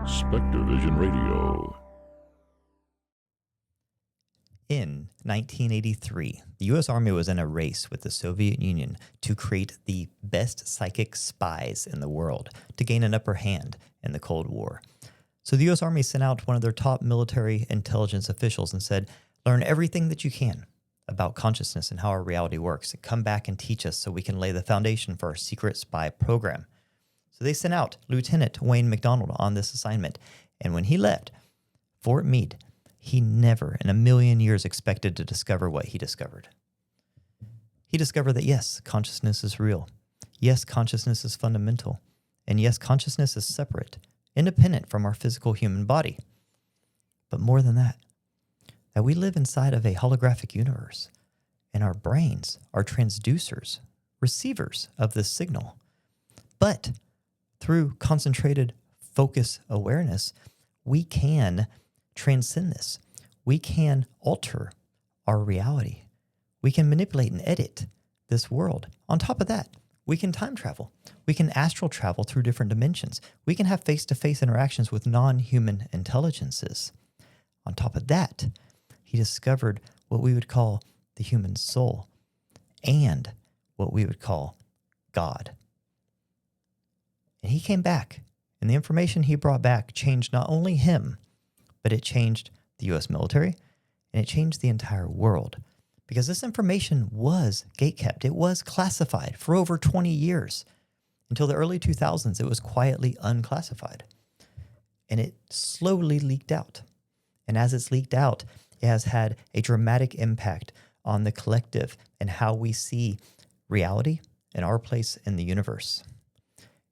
Spectrovision Radio. In 1983, the U.S. Army was in a race with the Soviet Union to create the best psychic spies in the world to gain an upper hand in the Cold War. So the U.S. Army sent out one of their top military intelligence officials and said, learn everything that you can about consciousness and how our reality works, and come back and teach us so we can lay the foundation for our secret spy program. So they sent out Lieutenant Wayne McDonald on this assignment, and when he left Fort Meade, he never in a million years expected to discover what he discovered. He discovered that yes, consciousness is real. Yes, consciousness is fundamental. And yes, consciousness is separate, independent from our physical human body. But more than that we live inside of a holographic universe, and our brains are transducers, receivers of this signal. But through concentrated focus awareness, we can transcend this. We can alter our reality. We can manipulate and edit this world. On top of that, we can time travel. We can astral travel through different dimensions. We can have face-to-face interactions with non-human intelligences. On top of that, he discovered what we would call the human soul and what we would call God. And he came back, and the information he brought back changed not only him, but it changed the U.S. military, and it changed the entire world. Because this information was gatekept. It was classified for over 20 years. Until the early 2000s, it was quietly unclassified. And it slowly leaked out. And as it's leaked out, it has had a dramatic impact on the collective and how we see reality and our place in the universe.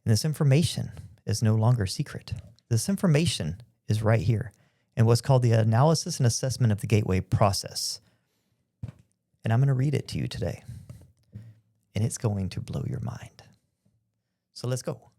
And this information is no longer secret. This information is right here in what's called the analysis and assessment of the gateway process. And I'm going to read it to you today. And it's going to blow your mind. So let's go.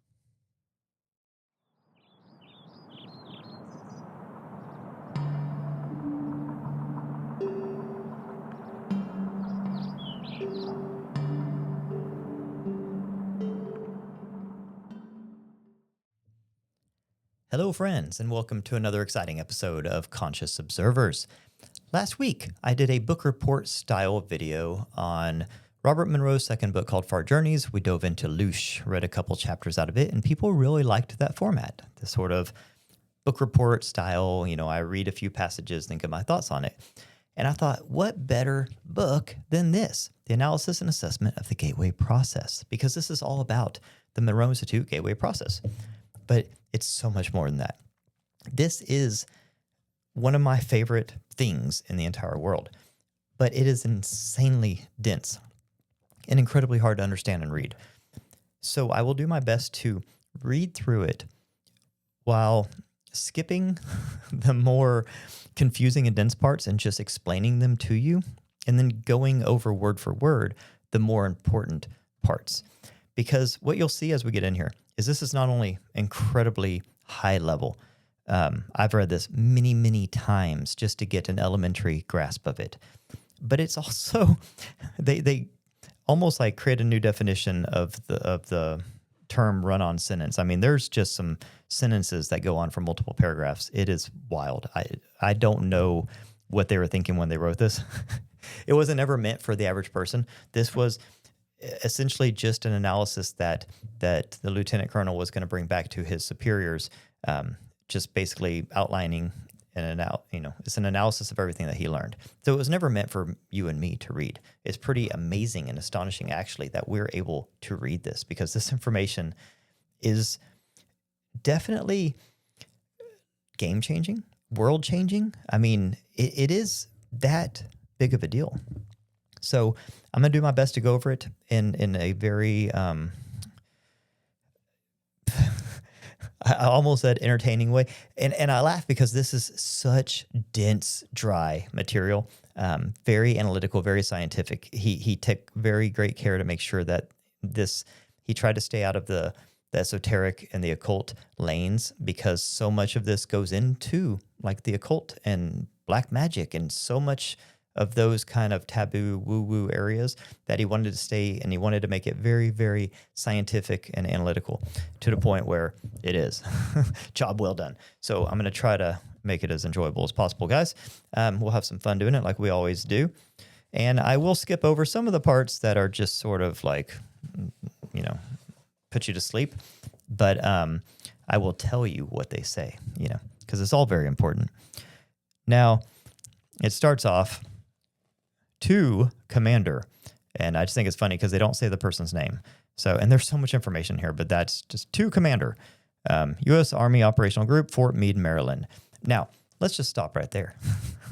Hello, friends, and welcome to another exciting episode of Conscious Observers. Last week, I did a book report style video on Robert Monroe's second book called Far Journeys. We dove into Loosh, read a couple chapters out of it, and people really liked that format, the sort of book report style. You know, I read a few passages, think of my thoughts on it. And I thought, what better book than this? The analysis and assessment of the gateway process, because this is all about the Monroe Institute gateway process. But it's so much more than that. This is one of my favorite things in the entire world, but it is insanely dense and incredibly hard to understand and read. So I will do my best to read through it while skipping the more confusing and dense parts and just explaining them to you, and then going over word for word the more important parts. Because what you'll see as we get in here is this is not only incredibly high level. I've read this many, many times just to get an elementary grasp of it. But it's also, they almost like create a new definition of the term run-on sentence. I mean, there's just some sentences that go on for multiple paragraphs. It is wild. I don't know what they were thinking when they wrote this. It wasn't ever meant for the average person. This was essentially just an analysis that the lieutenant colonel was going to bring back to his superiors, just basically outlining it's an analysis of everything that he learned. So it was never meant for you and me to read. It's pretty amazing and astonishing, actually, that we're able to read this, because this information is definitely game-changing, world-changing. I mean, it is that big of a deal. So I'm going to do my best to go over it in a very, I almost said entertaining way. And I laugh because this is such dense, dry material, very analytical, very scientific. He took very great care to make sure that he tried to stay out of the esoteric and the occult lanes, because so much of this goes into like the occult and black magic, and so much of those kind of taboo woo-woo areas that he wanted to stay, and he wanted to make it very, very scientific and analytical to the point where it is. Job well done. So I'm going to try to make it as enjoyable as possible, guys. We'll have some fun doing it like we always do. And I will skip over some of the parts that are just sort of like, put you to sleep. But I will tell you what they say, because it's all very important. Now, it starts off to Commander. And I just think it's funny because they don't say the person's name. So, and there's so much information here, but that's just to Commander. U.S. Army Operational Group, Fort Meade, Maryland. Now, let's just stop right there.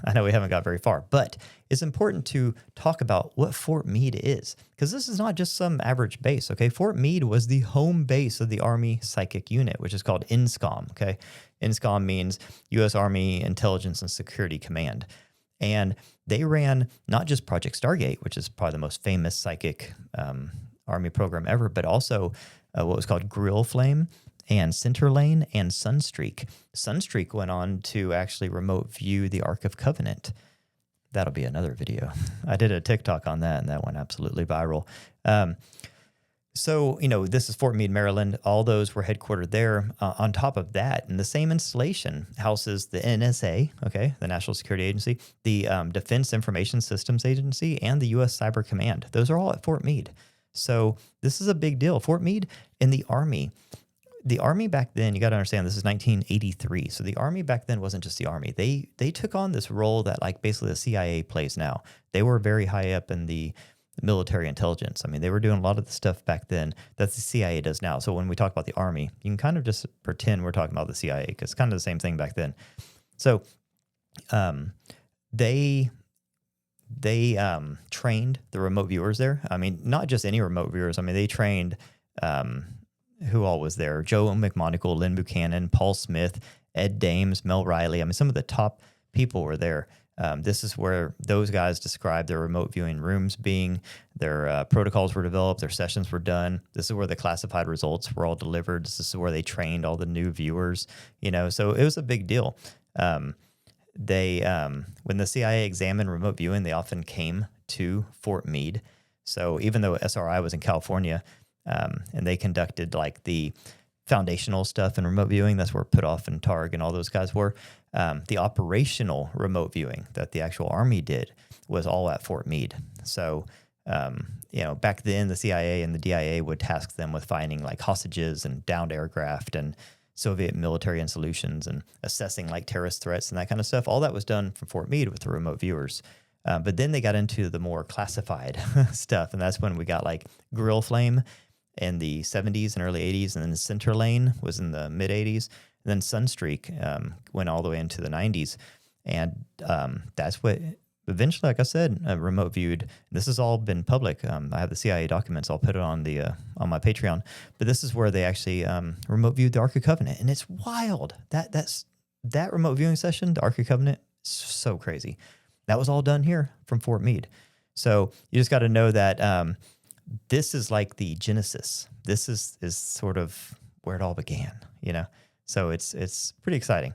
I know we haven't got very far, but it's important to talk about what Fort Meade is, because this is not just some average base, okay? Fort Meade was the home base of the Army Psychic Unit, which is called INSCOM, okay? INSCOM means U.S. Army Intelligence and Security Command. And they ran not just Project Stargate, which is probably the most famous psychic Army program ever, but also what was called Grill Flame, and Center Lane, and Sunstreak. Sunstreak went on to actually remote view the Ark of Covenant. That'll be another video. I did a TikTok on that, and that went absolutely viral. So, this is Fort Meade, Maryland. All those were headquartered there. On top of that, in the same installation, houses the NSA, okay, the National Security Agency, the Defense Information Systems Agency, and the U.S. Cyber Command. Those are all at Fort Meade. So this is a big deal. Fort Meade and the Army. The Army back then, you got to understand, this is 1983. So the Army back then wasn't just the Army. They took on this role that like basically the CIA plays now. They were very high up in the military intelligence. I mean, they were doing a lot of the stuff back then that the CIA does now. So when we talk about the Army, you can kind of just pretend we're talking about the CIA because it's kind of the same thing back then. So they trained the remote viewers there. I mean, not just any remote viewers. I mean, they trained who all was there? Joe McMonagle, Lynn Buchanan, Paul Smith, Ed Dames, Mel Riley. I mean, some of the top people were there. This is where those guys described their remote viewing rooms being, their protocols were developed, their sessions were done. This is where the classified results were all delivered. This is where they trained all the new viewers, so it was a big deal. When the CIA examined remote viewing, they often came to Fort Meade. So even though SRI was in California, and they conducted like the foundational stuff in remote viewing, that's where Putoff and Targ and all those guys were. The operational remote viewing that the actual Army did was all at Fort Meade. So, back then the CIA and the DIA would task them with finding like hostages and downed aircraft and Soviet military installations and assessing like terrorist threats and that kind of stuff. All that was done from Fort Meade with the remote viewers. But then they got into the more classified stuff, and that's when we got like Grill Flame in the 70s and early 80s, and then Center Lane was in the mid 80s, and then Sunstreak went all the way into the 90s, and that's what eventually, like I said, remote viewed. This has all been public. I have the CIA documents. I'll put it on on my Patreon. But this is where they actually remote viewed the Ark of Covenant, and it's wild. That remote viewing session, the Ark of Covenant, so crazy. That was all done here from Fort Meade. So you just got to know that this is like the genesis. This is sort of where it all began, So it's pretty exciting.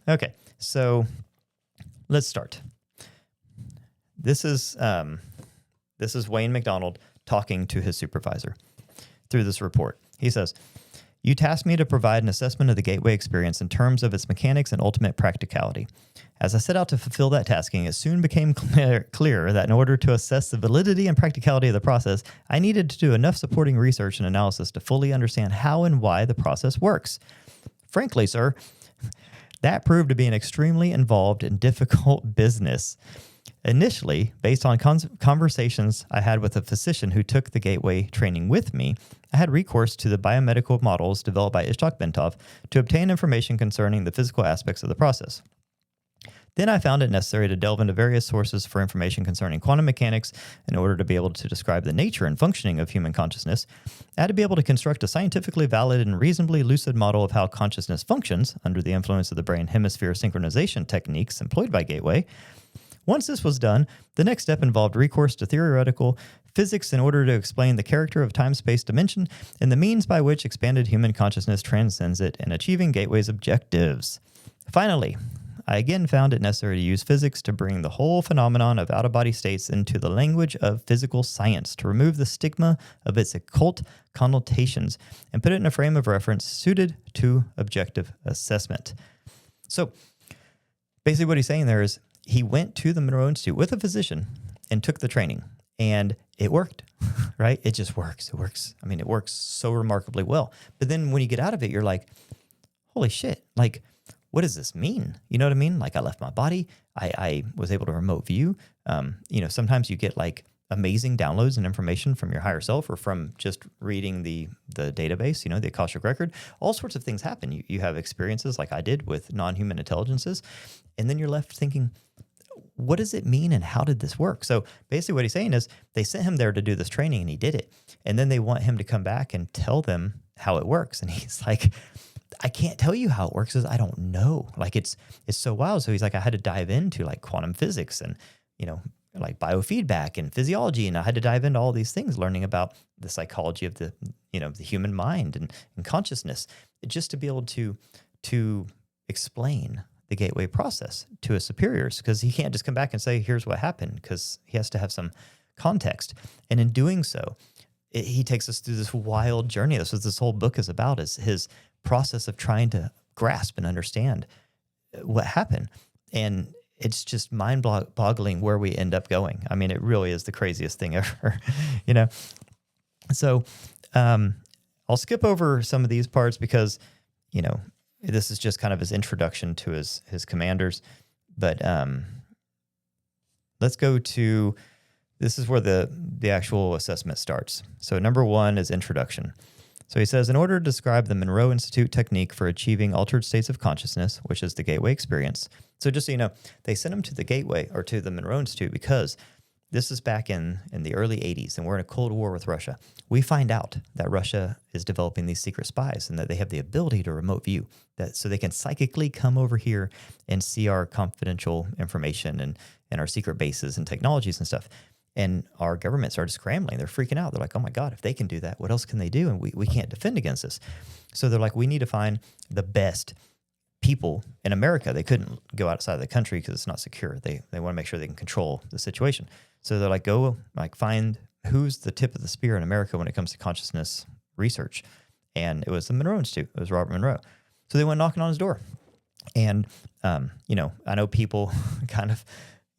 Okay, so let's start. This is Wayne McDonald talking to his supervisor through this report. He says, "You tasked me to provide an assessment of the Gateway experience in terms of its mechanics and ultimate practicality. As I set out to fulfill that tasking, it soon became clear that in order to assess the validity and practicality of the process, I needed to do enough supporting research and analysis to fully understand how and why the process works. Frankly, sir, that proved to be an extremely involved and difficult business. Initially, based on conversations I had with a physician who took the Gateway training with me, I had recourse to the biomedical models developed by Ishtok Bentov to obtain information concerning the physical aspects of the process. Then I found it necessary to delve into various sources for information concerning quantum mechanics in order to be able to describe the nature and functioning of human consciousness. I had to be able to construct a scientifically valid and reasonably lucid model of how consciousness functions under the influence of the brain hemisphere synchronization techniques employed by Gateway. Once this was done, the next step involved recourse to theoretical physics in order to explain the character of time-space dimension and the means by which expanded human consciousness transcends it in achieving Gateway's objectives. Finally, I again found it necessary to use physics to bring the whole phenomenon of out-of-body states into the language of physical science, to remove the stigma of its occult connotations and put it in a frame of reference suited to objective assessment. So basically what he's saying there is he went to the Monroe Institute with a physician and took the training, and it worked, right? It just works. It works. I mean, it works so remarkably well. But then when you get out of it, you're like, holy shit, like, what does this mean? You know what I mean? Like, I left my body. I was able to remote view. Sometimes you get like amazing downloads and information from your higher self or from just reading the database, the Akashic record. All sorts of things happen. You have experiences like I did with non-human intelligences. And then you're left thinking, what does it mean and how did this work? So basically what he's saying is they sent him there to do this training and he did it. And then they want him to come back and tell them how it works. And he's like, I can't tell you how it works because I don't know. Like it's so wild. So he's like, I had to dive into like quantum physics and, like biofeedback and physiology. And I had to dive into all these things, learning about the psychology of the human mind and consciousness, just to be able to explain the gateway process to his superiors, because he can't just come back and say, here's what happened, because he has to have some context. And in doing so, he takes us through this wild journey. That's what this whole book is about, is his process of trying to grasp and understand what happened. And it's just mind-boggling where we end up going. I mean, it really is the craziest thing ever, So I'll skip over some of these parts because, this is just kind of his introduction to his commanders. But let's go to, this is where the actual assessment starts. So number 1 is introduction. So he says, in order to describe the Monroe Institute technique for achieving altered states of consciousness, which is the gateway experience. So just so you know, they sent him to the gateway or to the Monroe Institute because this is back in the early 80s and we're in a Cold War with Russia. We find out that Russia is developing these secret spies and that they have the ability to remote view, that so they can psychically come over here and see our confidential information and our secret bases and technologies and stuff. And our government started scrambling. They're freaking out. They're like, oh my God, if they can do that, what else can they do? And we can't defend against this. So they're like, we need to find the best people in America. They couldn't go outside of the country because it's not secure. They want to make sure they can control the situation. So they're like, go find who's the tip of the spear in America when it comes to consciousness research. And it was the Monroe Institute. It was Robert Monroe. So they went knocking on his door. And, I know people kind of,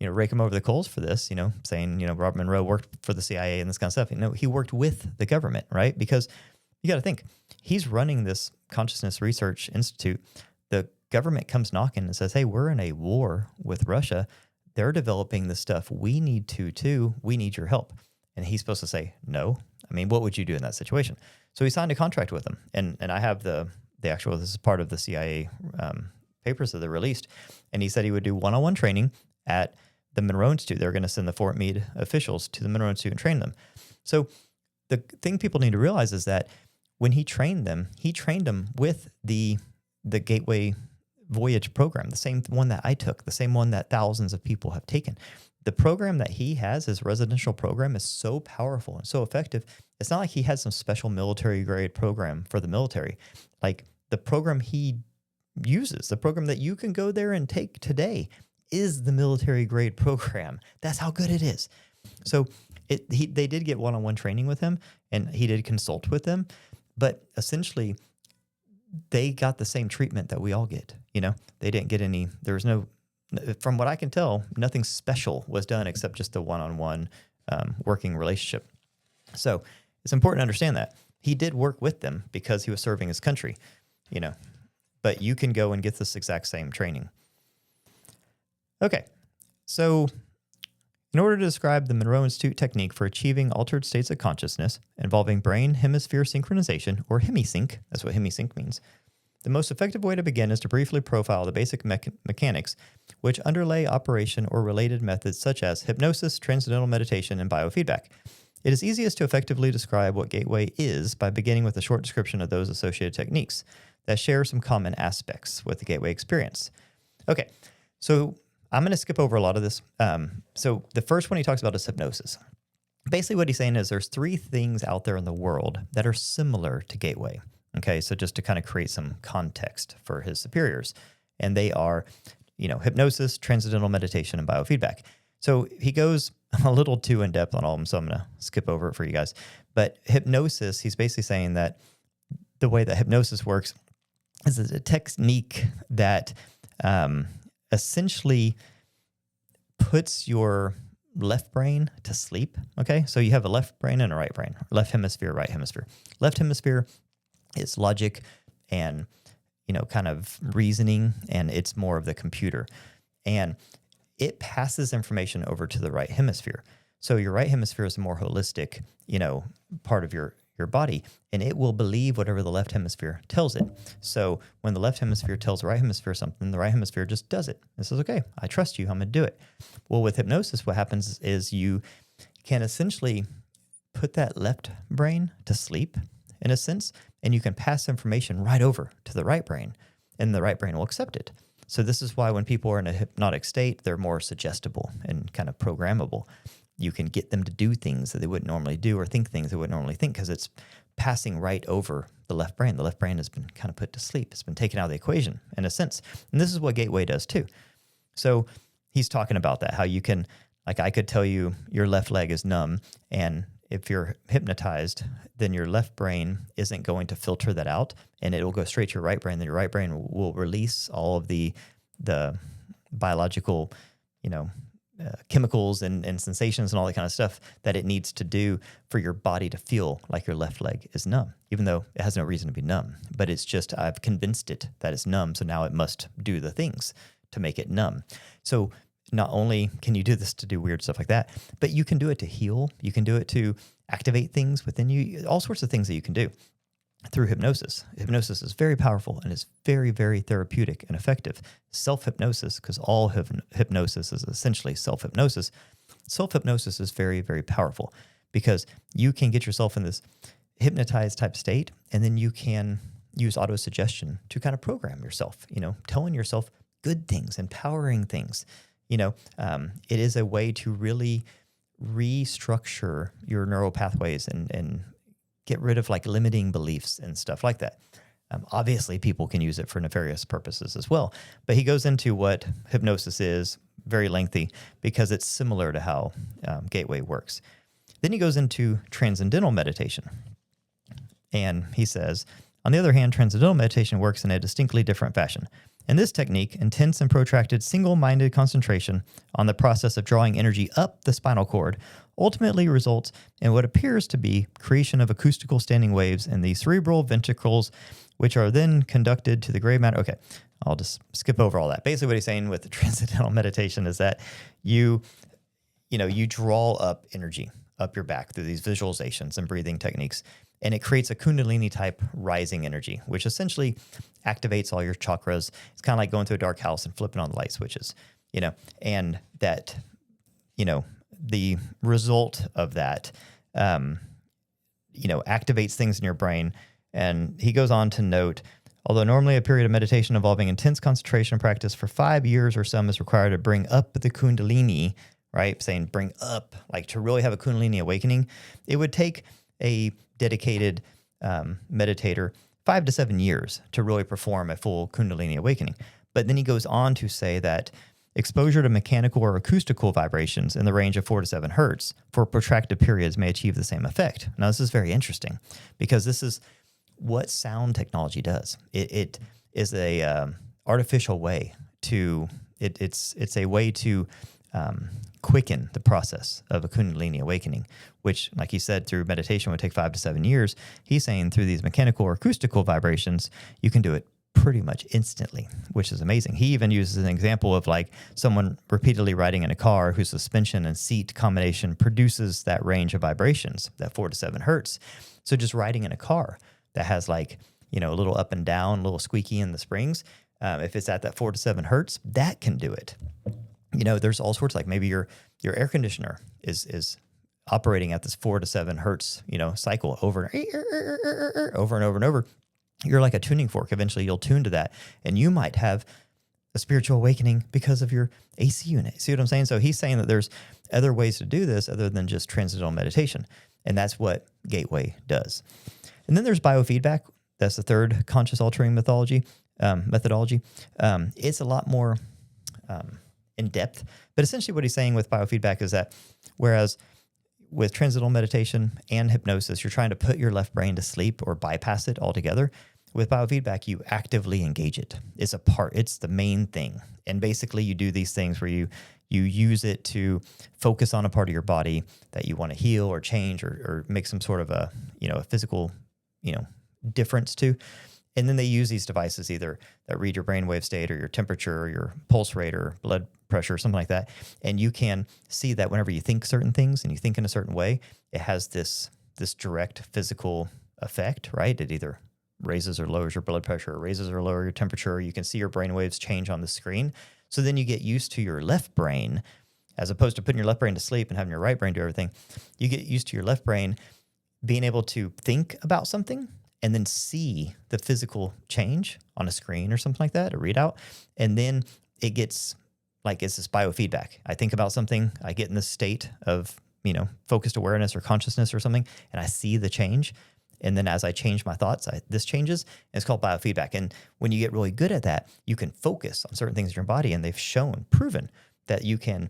rake him over the coals for this, saying, Robert Monroe worked for the CIA and this kind of stuff. He worked with the government, right? Because you got to think, he's running this consciousness research institute. The government comes knocking and says, hey, we're in a war with Russia. They're developing this stuff. We need to too. We need your help. And he's supposed to say, no. I mean, what would you do in that situation? So he signed a contract with them. And I have the actual, this is part of the CIA papers that they released. And he said he would do one-on-one training at the Monroe Institute. They're going to send the Fort Meade officials to the Monroe Institute and train them. So the thing people need to realize is that when he trained them with the Gateway Voyage program, the same one that I took, the same one that thousands of people have taken. The program that he has, his residential program, is so powerful and so effective. It's not like he had some special military grade program for the military. Like the program he uses, the program that you can go there and take today, is the military grade program. That's how good it is. So they did get one-on-one training with him, and he did consult with them, but essentially they got the same treatment that we all get. They didn't get any, there was no, from what I can tell, nothing special was done except just the one-on-one working relationship. So it's important to understand that he did work with them because he was serving his country, but you can go and get this exact same training. Okay, so in order to describe the Monroe Institute technique for achieving altered states of consciousness involving brain hemisphere synchronization, or Hemi-Sync, that's what Hemi-Sync means, the most effective way to begin is to briefly profile the basic mechanics which underlay operation or related methods such as hypnosis, transcendental meditation, and biofeedback. It is easiest to effectively describe what Gateway is by beginning with a short description of those associated techniques that share some common aspects with the Gateway experience. Okay, so I'm going to skip over a lot of this. So the first one he talks about is hypnosis. Basically what he's saying is there's 3 things out there in the world that are similar to Gateway. Okay, so just to kind of create some context for his superiors. And they are hypnosis, transcendental meditation, and biofeedback. So he goes a little too in depth on all of them, so I'm going to skip over it for you guys. But hypnosis, he's basically saying that the way that hypnosis works is a technique that essentially puts your left brain to sleep. Okay, so you have a left brain and a right brain, left hemisphere, right hemisphere. Left hemisphere is logic and kind of reasoning, and it's more of the computer, and it passes information over to the right hemisphere. So your right hemisphere is a more holistic, part of your body, and it will believe whatever the left hemisphere tells it. So when the left hemisphere tells the right hemisphere something, the right hemisphere just does it. It says, okay, I trust you, I'm going to do it. Well, with hypnosis, what happens is you can essentially put that left brain to sleep in a sense, and you can pass information right over to the right brain, and the right brain will accept it. So this is why when people are in a hypnotic state, they're more suggestible and kind of programmable. You can get them to do things that they wouldn't normally do or think things they wouldn't normally think because it's passing right over the left brain. The left brain has been kind of put to sleep. It's been taken out of the equation in a sense. And this is what Gateway does too. So he's talking about that, how you can, like I could tell you your left leg is numb, and if you're hypnotized, then your left brain isn't going to filter that out, and it will go straight to your right brain. Then your right brain will release all of the biological, chemicals and sensations and all that kind of stuff that it needs to do for your body to feel like your left leg is numb, even though it has no reason to be numb. But it's just I've convinced it that it's numb, so now it must do the things to make it numb. So not only can you do this to do weird stuff like that, but you can do it to heal. You can do it to activate things within you, all sorts of things that you can do through hypnosis. Hypnosis is very powerful and is very, very therapeutic and effective. Self-hypnosis, because all hypnosis is essentially self-hypnosis. Self-hypnosis is very, very powerful because you can get yourself in this hypnotized type state, and then you can use autosuggestion to kind of program yourself, telling yourself good things, empowering things. It is a way to really restructure your neural pathways and get rid of like limiting beliefs and stuff like that. Obviously, people can use it for nefarious purposes as well. But he goes into what hypnosis is, very lengthy, because it's similar to how Gateway works. Then he goes into transcendental meditation. And he says, on the other hand, transcendental meditation works in a distinctly different fashion. In this technique, intense and protracted single-minded concentration on the process of drawing energy up the spinal cord ultimately results in what appears to be creation of acoustical standing waves in the cerebral ventricles, which are then conducted to the gray matter. Okay, I'll just skip over all that. Basically what he's saying with the transcendental meditation is that you draw up energy up your back through these visualizations and breathing techniques, and it creates a Kundalini type rising energy, which essentially activates all your chakras. It's kind of like going to a dark house and flipping on the light switches, and that, the result of that, activates things in your brain. And he goes on to note, although normally a period of meditation involving intense concentration practice for 5 years or some is required to bring up the Kundalini, right? Saying bring up, like to really have a Kundalini awakening, it would take a dedicated meditator 5 to 7 years to really perform a full Kundalini awakening. But then he goes on to say that exposure to mechanical or acoustical vibrations in the range of 4 to 7 hertz for protracted periods may achieve the same effect. Now, this is very interesting because this is what sound technology does. It is a artificial way to it's a way to quicken the process of a Kundalini awakening, which, like he said, through meditation would take 5 to 7 years. He's saying through these mechanical or acoustical vibrations, you can do it pretty much instantly, which is amazing. He even uses an example of like someone repeatedly riding in a car whose suspension and seat combination produces that range of vibrations, that 4 to 7 hertz. So just riding in a car that has like, a little up and down, a little squeaky in the springs, if it's at that 4 to 7 hertz, that can do it. There's all sorts, like maybe your air conditioner is operating at this 4 to 7 hertz, cycle over and over. You're like a tuning fork. Eventually you'll tune to that, and you might have a spiritual awakening because of your AC unit. See what I'm saying? So he's saying that there's other ways to do this other than just transcendental meditation, and that's what Gateway does. And then there's biofeedback. That's the third conscious altering methodology. It's a lot more in depth. But essentially what he's saying with biofeedback is that whereas with transcendental meditation and hypnosis, you're trying to put your left brain to sleep or bypass it altogether. With biofeedback, you actively engage it. It's the main thing. And basically you do these things where you use it to focus on a part of your body that you want to heal or change or make some sort of a physical, difference to. And then they use these devices either that read your brainwave state or your temperature or your pulse rate or blood pressure or something like that. And you can see that whenever you think certain things and you think in a certain way, it has this direct physical effect, right? It either raises or lowers your blood pressure or raises or lowers your temperature. You can see your brainwaves change on the screen. So then you get used to your left brain, as opposed to putting your left brain to sleep and having your right brain do everything. You get used to your left brain being able to think about something and then see the physical change on a screen or something like that, a readout. And then it gets it's this biofeedback. I think about something, I get in this state of, focused awareness or consciousness or something, and I see the change. And then as I change my thoughts, this changes. And it's called biofeedback. And when you get really good at that, you can focus on certain things in your body. And they've proven that you can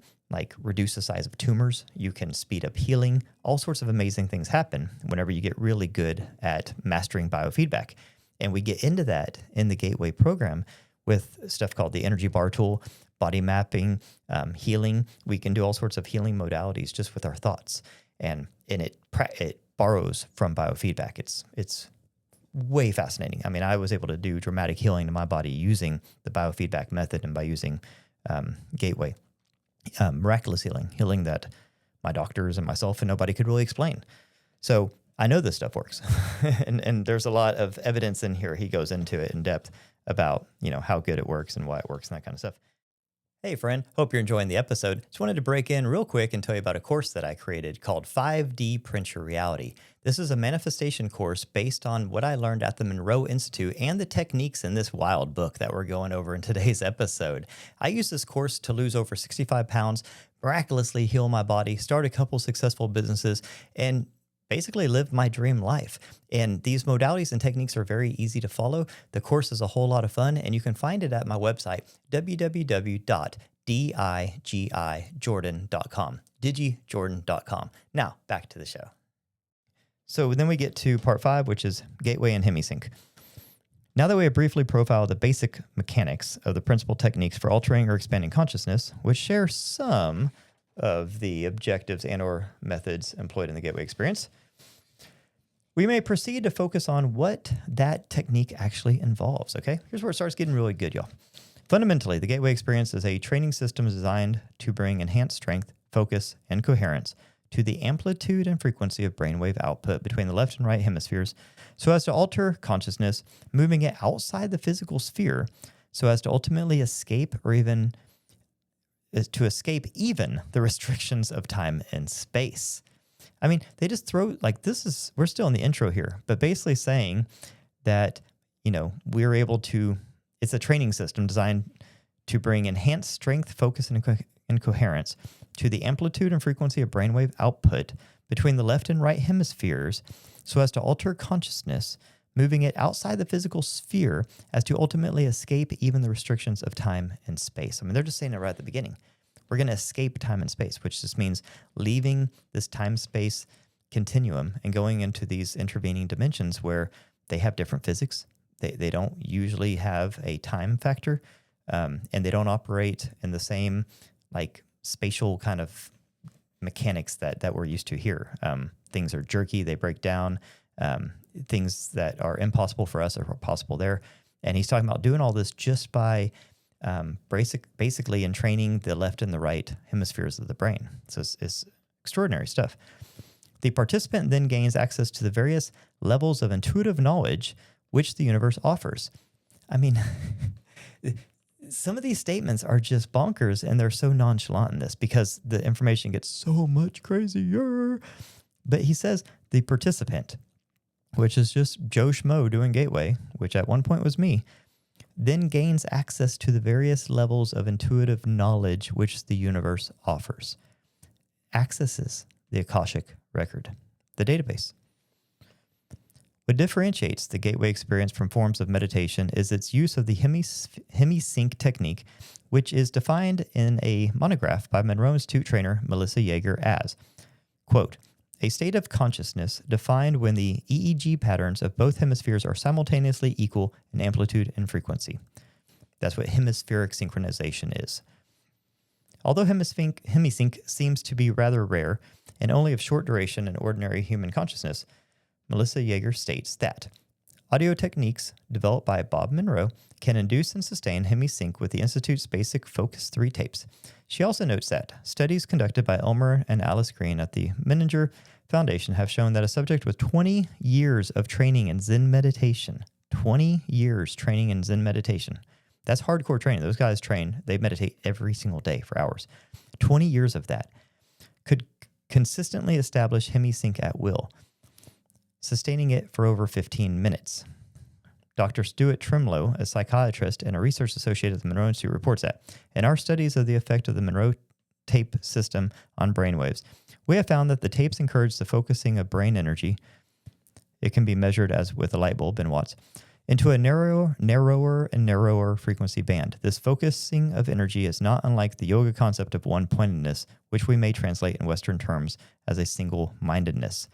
reduce the size of tumors. You can speed up healing. All sorts of amazing things happen whenever you get really good at mastering biofeedback. And we get into that in the Gateway program with stuff called the Energy Bar Tool, body mapping, healing. We can do all sorts of healing modalities just with our thoughts. And it borrows from biofeedback. It's way fascinating. I mean, I was able to do dramatic healing to my body using the biofeedback method and by using Gateway. Miraculous healing that my doctors and myself and nobody could really explain. So I know this stuff works. and there's a lot of evidence in here. He goes into it in depth about, how good it works and why it works and that kind of stuff. Hey friend, hope you're enjoying the episode. Just wanted to break in real quick and tell you about a course that I created called 5D Print Your Reality. This is a manifestation course based on what I learned at the Monroe Institute and the techniques in this wild book that we're going over in today's episode. I used this course to lose over 65 pounds, miraculously heal my body, start a couple successful businesses, and basically live my dream life. And these modalities and techniques are very easy to follow. The course is a whole lot of fun, and you can find it at my website, www.digijordan.com, digijordan.com. Now, back to the show. So then we get to part 5, which is Gateway and Hemi-Sync. Now that we have briefly profiled the basic mechanics of the principal techniques for altering or expanding consciousness, which share some of the objectives and or methods employed in the Gateway experience, we may proceed to focus on what that technique actually involves, okay? Here's where it starts getting really good, y'all. Fundamentally, the Gateway experience is a training system designed to bring enhanced strength, focus, and coherence to the amplitude and frequency of brainwave output between the left and right hemispheres so as to alter consciousness, moving it outside the physical sphere so as to ultimately escape even the restrictions of time and space. I mean, they just throw, we're still in the intro here, but basically saying that, we're able to, it's a training system designed to bring enhanced strength, focus, and coherence to the amplitude and frequency of brainwave output between the left and right hemispheres so as to alter consciousness, moving it outside the physical sphere as to ultimately escape even the restrictions of time and space. I mean, they're just saying it right at the beginning. We're going to escape time and space, which just means leaving this time-space continuum and going into these intervening dimensions where they have different physics. They don't usually have a time factor, and they don't operate in the same spatial kind of mechanics that we're used to here. Things are jerky, they break down. Things that are impossible for us are possible there. And he's talking about doing all this just by basically entraining the left and the right hemispheres of the brain. So it's extraordinary stuff. The participant then gains access to the various levels of intuitive knowledge which the universe offers. I mean, some of these statements are just bonkers, and they're so nonchalant in this because the information gets so much crazier. But he says the participant, which is just Joe Schmo doing Gateway, which at one point was me, then gains access to the various levels of intuitive knowledge which the universe offers. Accesses the Akashic record, the database. What differentiates the gateway experience from forms of meditation is its use of the Hemi-Sync technique, which is defined in a monograph by Monroe Institute trainer Melissa Yeager as, quote, a state of consciousness defined when the EEG patterns of both hemispheres are simultaneously equal in amplitude and frequency. That's what hemispheric synchronization is. Although Hemi-Sync seems to be rather rare and only of short duration in ordinary human consciousness, Melissa Yeager states that audio techniques developed by Bob Monroe can induce and sustain Hemi-Sync with the Institute's basic Focus 3 tapes. She also notes that studies conducted by Elmer and Alice Green at the Menninger Foundation have shown that a subject with 20 years of training in Zen meditation, 20 years training in Zen meditation, that's hardcore training. Those guys train, they meditate every single day for hours. 20 years of that could consistently establish Hemi-Sync at will, sustaining it for over 15 minutes. Dr. Stuart Trimlow, a psychiatrist and a research associate at the Monroe Institute, reports that in our studies of the effect of the Monroe tape system on brainwaves, we have found that the tapes encourage the focusing of brain energy. It can be measured as with a light bulb in watts, into a narrower and narrower frequency band. This focusing of energy is not unlike the yoga concept of one-pointedness, which we may translate in Western terms as a single-mindedness.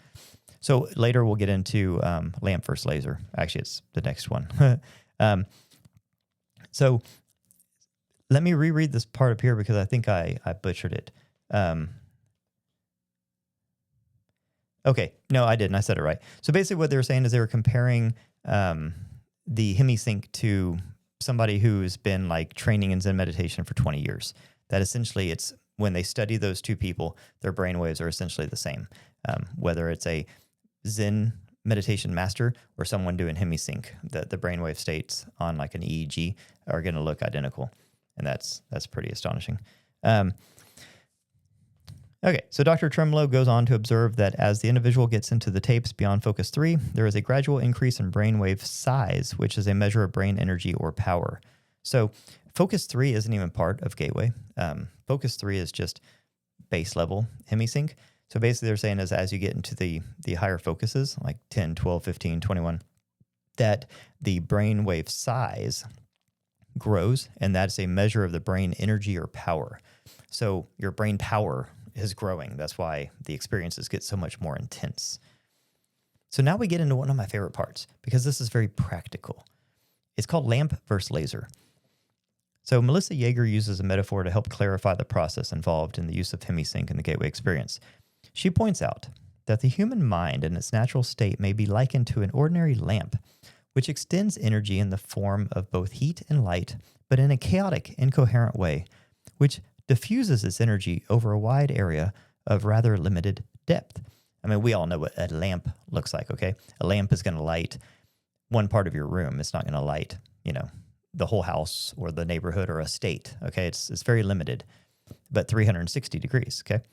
So later we'll get into lamp versus laser. Actually, it's the next one. So let me reread this part up here because I think I butchered it. Okay, no, I didn't. I said it right. So basically what they were saying is they were comparing the Hemi-Sync to somebody who's been like training in Zen meditation for 20 years. That essentially it's when they study those two people, their brainwaves are essentially the same. Whether it's a Zen meditation master or someone doing Hemi-Sync, the brainwave states on like an EEG are going to look identical. And that's pretty astonishing. Okay, so Dr. Trimlow goes on to observe that as the individual gets into the tapes beyond Focus 3, there is a gradual increase in brainwave size, which is a measure of brain energy or power. So Focus 3 isn't even part of Gateway. Focus 3 is just base level Hemi-Sync. So basically they're saying is as you get into the higher focuses, like 10, 12, 15, 21, that the brainwave size grows, and that's a measure of the brain energy or power. So your brain power is growing. That's why the experiences get so much more intense. So now we get into one of my favorite parts, because this is very practical. It's called lamp versus laser. So Melissa Yeager uses a metaphor to help clarify the process involved in the use of Hemi-Sync in the Gateway experience. She points out that the human mind in its natural state may be likened to an ordinary lamp, which extends energy in the form of both heat and light, but in a chaotic, incoherent way, which diffuses its energy over a wide area of rather limited depth. I mean, we all know what a lamp looks like, okay? A lamp is going to light one part of your room. It's not going to light, the whole house or the neighborhood or a state, okay? It's very limited, but 360 degrees, okay?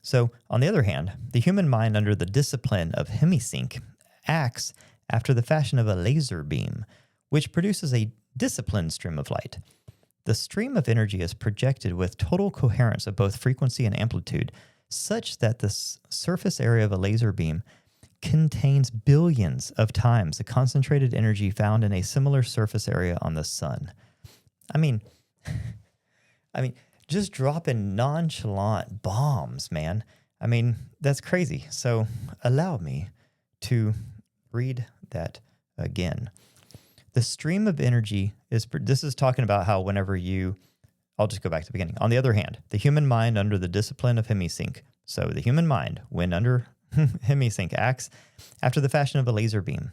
So, on the other hand, the human mind under the discipline of Hemi-Sync acts after the fashion of a laser beam, which produces a disciplined stream of light. The stream of energy is projected with total coherence of both frequency and amplitude, such that the surface area of a laser beam contains billions of times the concentrated energy found in a similar surface area on the sun. I mean, just dropping nonchalant bombs, man. I mean, that's crazy. So allow me to read that again. The stream of energy this is talking about how whenever I'll just go back to the beginning. On the other hand, the human mind under the discipline of Hemi-Sync. So the human mind, when under Hemi-Sync, acts after the fashion of a laser beam.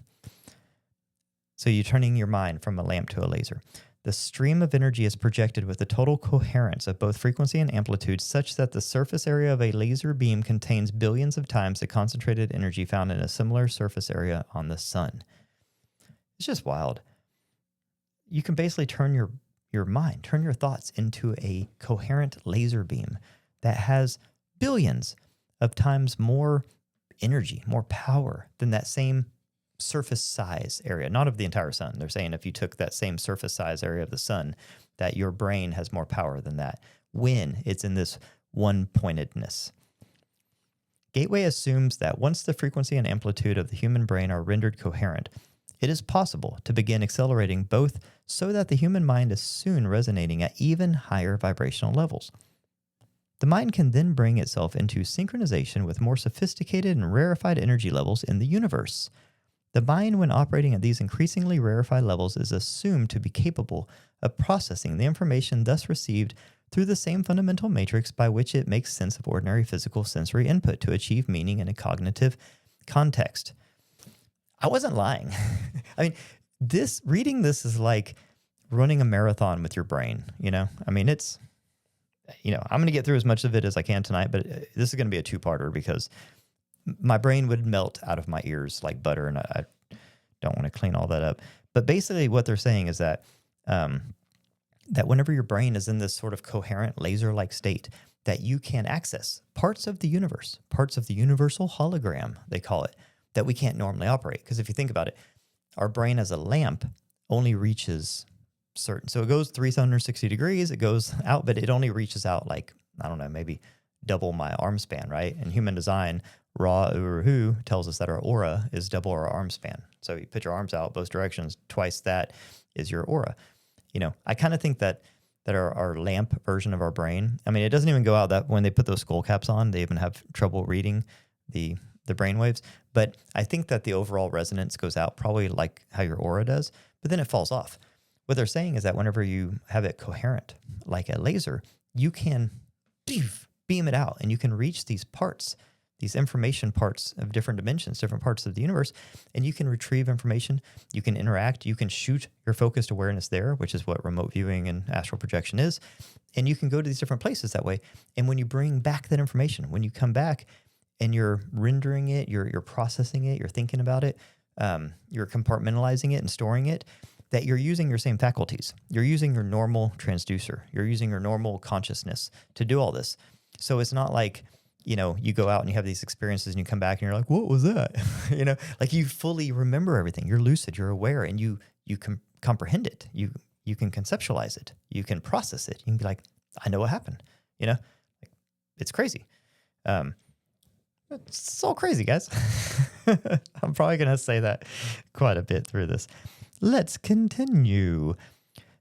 So you're turning your mind from a lamp to a laser. The stream of energy is projected with the total coherence of both frequency and amplitude such that the surface area of a laser beam contains billions of times the concentrated energy found in a similar surface area on the sun. It's just wild. You can basically turn your mind, turn your thoughts into a coherent laser beam that has billions of times more energy, more power than that same surface size area, not of the entire sun. They're saying if you took that same surface size area of the sun, that your brain has more power than that when it's in this one-pointedness. Gateway assumes that once the frequency and amplitude of the human brain are rendered coherent, it is possible to begin accelerating both so that the human mind is soon resonating at even higher vibrational levels. The mind can then bring itself into synchronization with more sophisticated and rarefied energy levels in the universe. The mind, when operating at these increasingly rarefied levels, is assumed to be capable of processing the information thus received through the same fundamental matrix by which it makes sense of ordinary physical sensory input to achieve meaning in a cognitive context. I wasn't lying. I mean, reading this is like running a marathon with your brain, you know? I mean, it's, you know, I'm going to get through as much of it as I can tonight, but this is going to be a two-parter because my brain would melt out of my ears like butter, and I don't want to clean all that up. But basically what they're saying is that that whenever your brain is in this sort of coherent laser-like state, that you can access parts of the universe, parts of the universal hologram, they call it, that we can't normally operate. Because if you think about it, our brain as a lamp only reaches certain, so it goes 360 degrees, it goes out, but it only reaches out like, I don't know, maybe double my arm span, right? In human design, Ra Uru tells us that our aura is double our arm span. So you put your arms out both directions, twice that is your aura. You know, I kind of think that our lamp version of our brain, I mean, it doesn't even go out that when they put those skull caps on, they even have trouble reading the brain waves. But I think that the overall resonance goes out probably like how your aura does, but then it falls off. What they're saying is that whenever you have it coherent, like a laser, you can beam it out and you can reach these parts, these information parts of different dimensions, different parts of the universe, and you can retrieve information, you can interact, you can shoot your focused awareness there, which is what remote viewing and astral projection is, and you can go to these different places that way. And when you bring back that information, when you come back and you're rendering it, you're processing it, you're thinking about it, you're compartmentalizing it and storing it, that you're using your same faculties. You're using your normal transducer. You're using your normal consciousness to do all this. So it's not like, you know, you go out and you have these experiences and you come back and you're like, what was that? You know, like you fully remember everything. You're lucid, you're aware, and you can comprehend it. You can conceptualize it. You can process it. You can be like, I know what happened. You know, it's crazy. It's all crazy, guys. I'm probably going to say that quite a bit through this. Let's continue.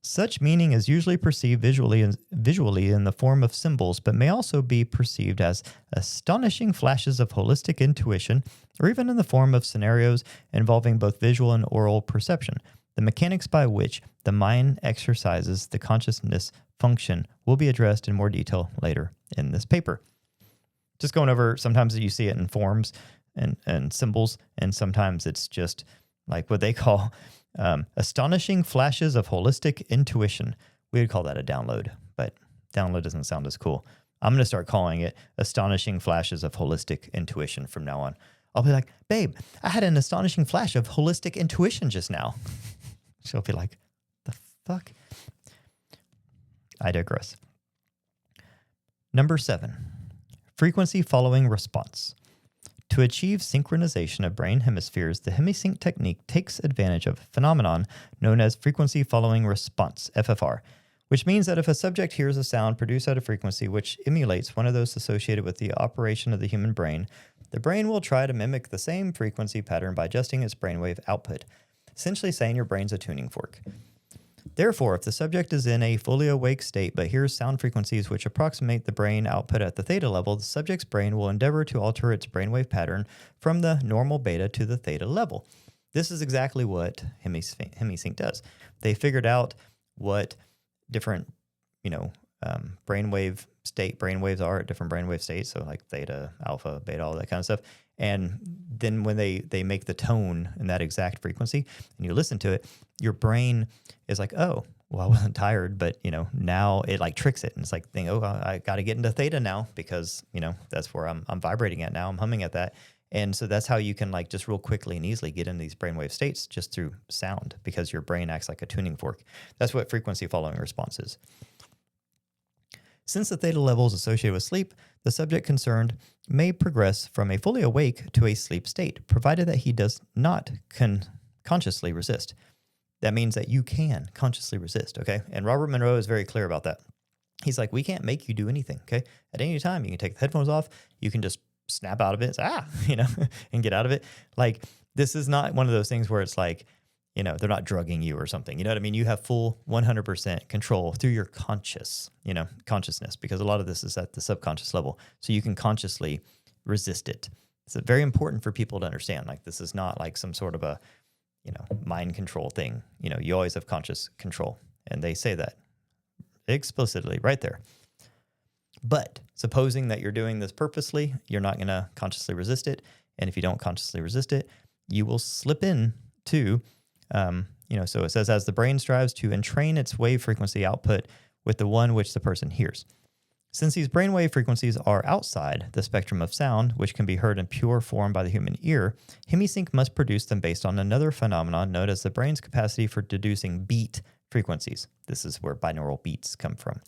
Such meaning is usually perceived visually in the form of symbols, but may also be perceived as astonishing flashes of holistic intuition, or even in the form of scenarios involving both visual and oral perception. The mechanics by which the mind exercises the consciousness function will be addressed in more detail later in this paper. Just going over, sometimes you see it in forms and symbols, and sometimes it's just like what they call astonishing flashes of holistic intuition. We would call that a download, but download doesn't sound as cool. I'm going to start calling it astonishing flashes of holistic intuition from now on. I'll be like, babe, I had an astonishing flash of holistic intuition just now. She'll be like, the fuck? I digress. Number 7, frequency following response. To achieve synchronization of brain hemispheres, the Hemi-Sync technique takes advantage of a phenomenon known as frequency following response, FFR, which means that if a subject hears a sound produced at a frequency which emulates one of those associated with the operation of the human brain, the brain will try to mimic the same frequency pattern by adjusting its brainwave output, essentially saying your brain's a tuning fork. Therefore, if the subject is in a fully awake state but hears sound frequencies which approximate the brain output at the theta level, the subject's brain will endeavor to alter its brainwave pattern from the normal beta to the theta level. This is exactly what Hemi-Sync does. They figured out what different, brainwaves are at different brainwave states, so like theta, alpha, beta, all that kind of stuff. And then when they make the tone in that exact frequency and you listen to it, your brain is like, oh, well, I wasn't tired, but, now it like tricks it. And it's like, I got to get into theta now because, that's where I'm vibrating at now. I'm humming at that. And so that's how you can like just real quickly and easily get into these brainwave states just through sound because your brain acts like a tuning fork. That's what frequency following response is. Since the theta level is associated with sleep, the subject concerned may progress from a fully awake to a sleep state, provided that he does not consciously resist. That means that you can consciously resist, okay? And Robert Monroe is very clear about that. He's like, we can't make you do anything, okay? At any time, you can take the headphones off, you can just snap out of it, and get out of it. Like, this is not one of those things where it's like, they're not drugging you or something. You know what I mean? You have full 100% control through your consciousness, because a lot of this is at the subconscious level. So you can consciously resist it. It's very important for people to understand. Like, this is not like some sort of a, mind control thing. You always have conscious control. And they say that explicitly right there. But supposing that you're doing this purposely, you're not going to consciously resist it. And if you don't consciously resist it, you will slip into, so it says, as the brain strives to entrain its wave frequency output with the one which the person hears. Since these brainwave frequencies are outside the spectrum of sound, which can be heard in pure form by the human ear, Hemi-Sync must produce them based on another phenomenon known as the brain's capacity for deducing beat frequencies. This is where binaural beats come from.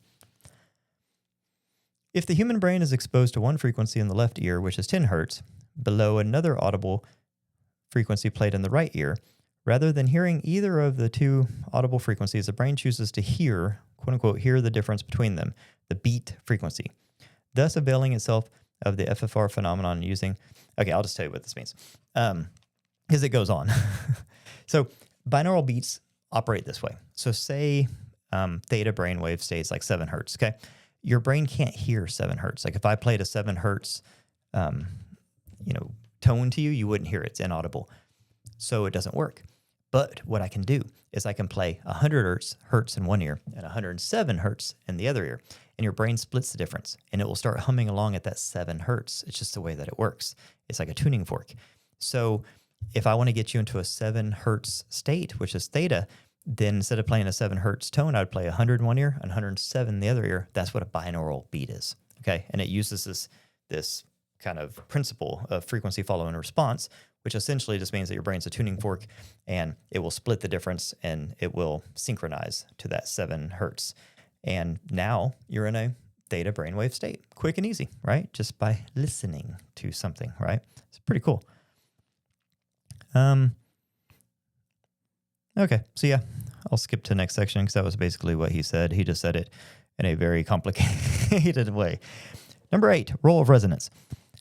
If the human brain is exposed to one frequency in the left ear, which is 10 hertz, below another audible frequency played in the right ear, rather than hearing either of the two audible frequencies, the brain chooses to hear, quote unquote, hear the difference between them, the beat frequency, thus availing itself of the FFR phenomenon using, okay, I'll just tell you what this means, because it goes on. So binaural beats operate this way. So say theta brainwave stays like 7 hertz, okay? Your brain can't hear 7 hertz. Like if I played a 7 hertz, tone to you, you wouldn't hear it. It's inaudible. So it doesn't work. But what I can do is I can play 100 hertz in one ear and 107 hertz in the other ear, and your brain splits the difference, and it will start humming along at that 7 hertz. It's just the way that it works. It's like a tuning fork. So if I want to get you into a 7 hertz state, which is theta, then instead of playing a 7 hertz tone, I'd play 100 in one ear and 107 in the other ear. That's what a binaural beat is, okay? And it uses this kind of principle of frequency follow and response, which essentially just means that your brain's a tuning fork, and it will split the difference, and it will synchronize to that 7 hertz. And now you're in a theta brainwave state, quick and easy, right? Just by listening to something, right? It's pretty cool. Okay, so yeah, I'll skip to the next section because that was basically what he said. He just said it in a very complicated way. Number 8, role of resonance.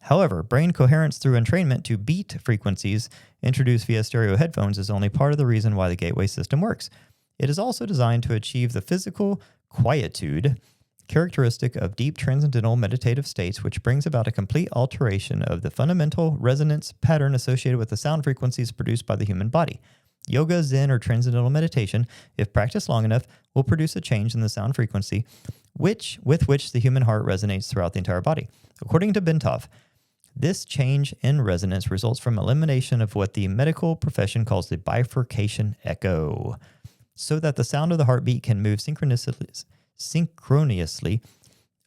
However, brain coherence through entrainment to beat frequencies introduced via stereo headphones is only part of the reason why the gateway system works. It is also designed to achieve the physical quietude characteristic of deep transcendental meditative states, which brings about a complete alteration of the fundamental resonance pattern associated with the sound frequencies produced by the human body. Yoga, Zen, or transcendental meditation, if practiced long enough, will produce a change in the sound frequency with which the human heart resonates throughout the entire body. According to Bentov, this change in resonance results from elimination of what the medical profession calls the bifurcation echo, so that the sound of the heartbeat can move synchronously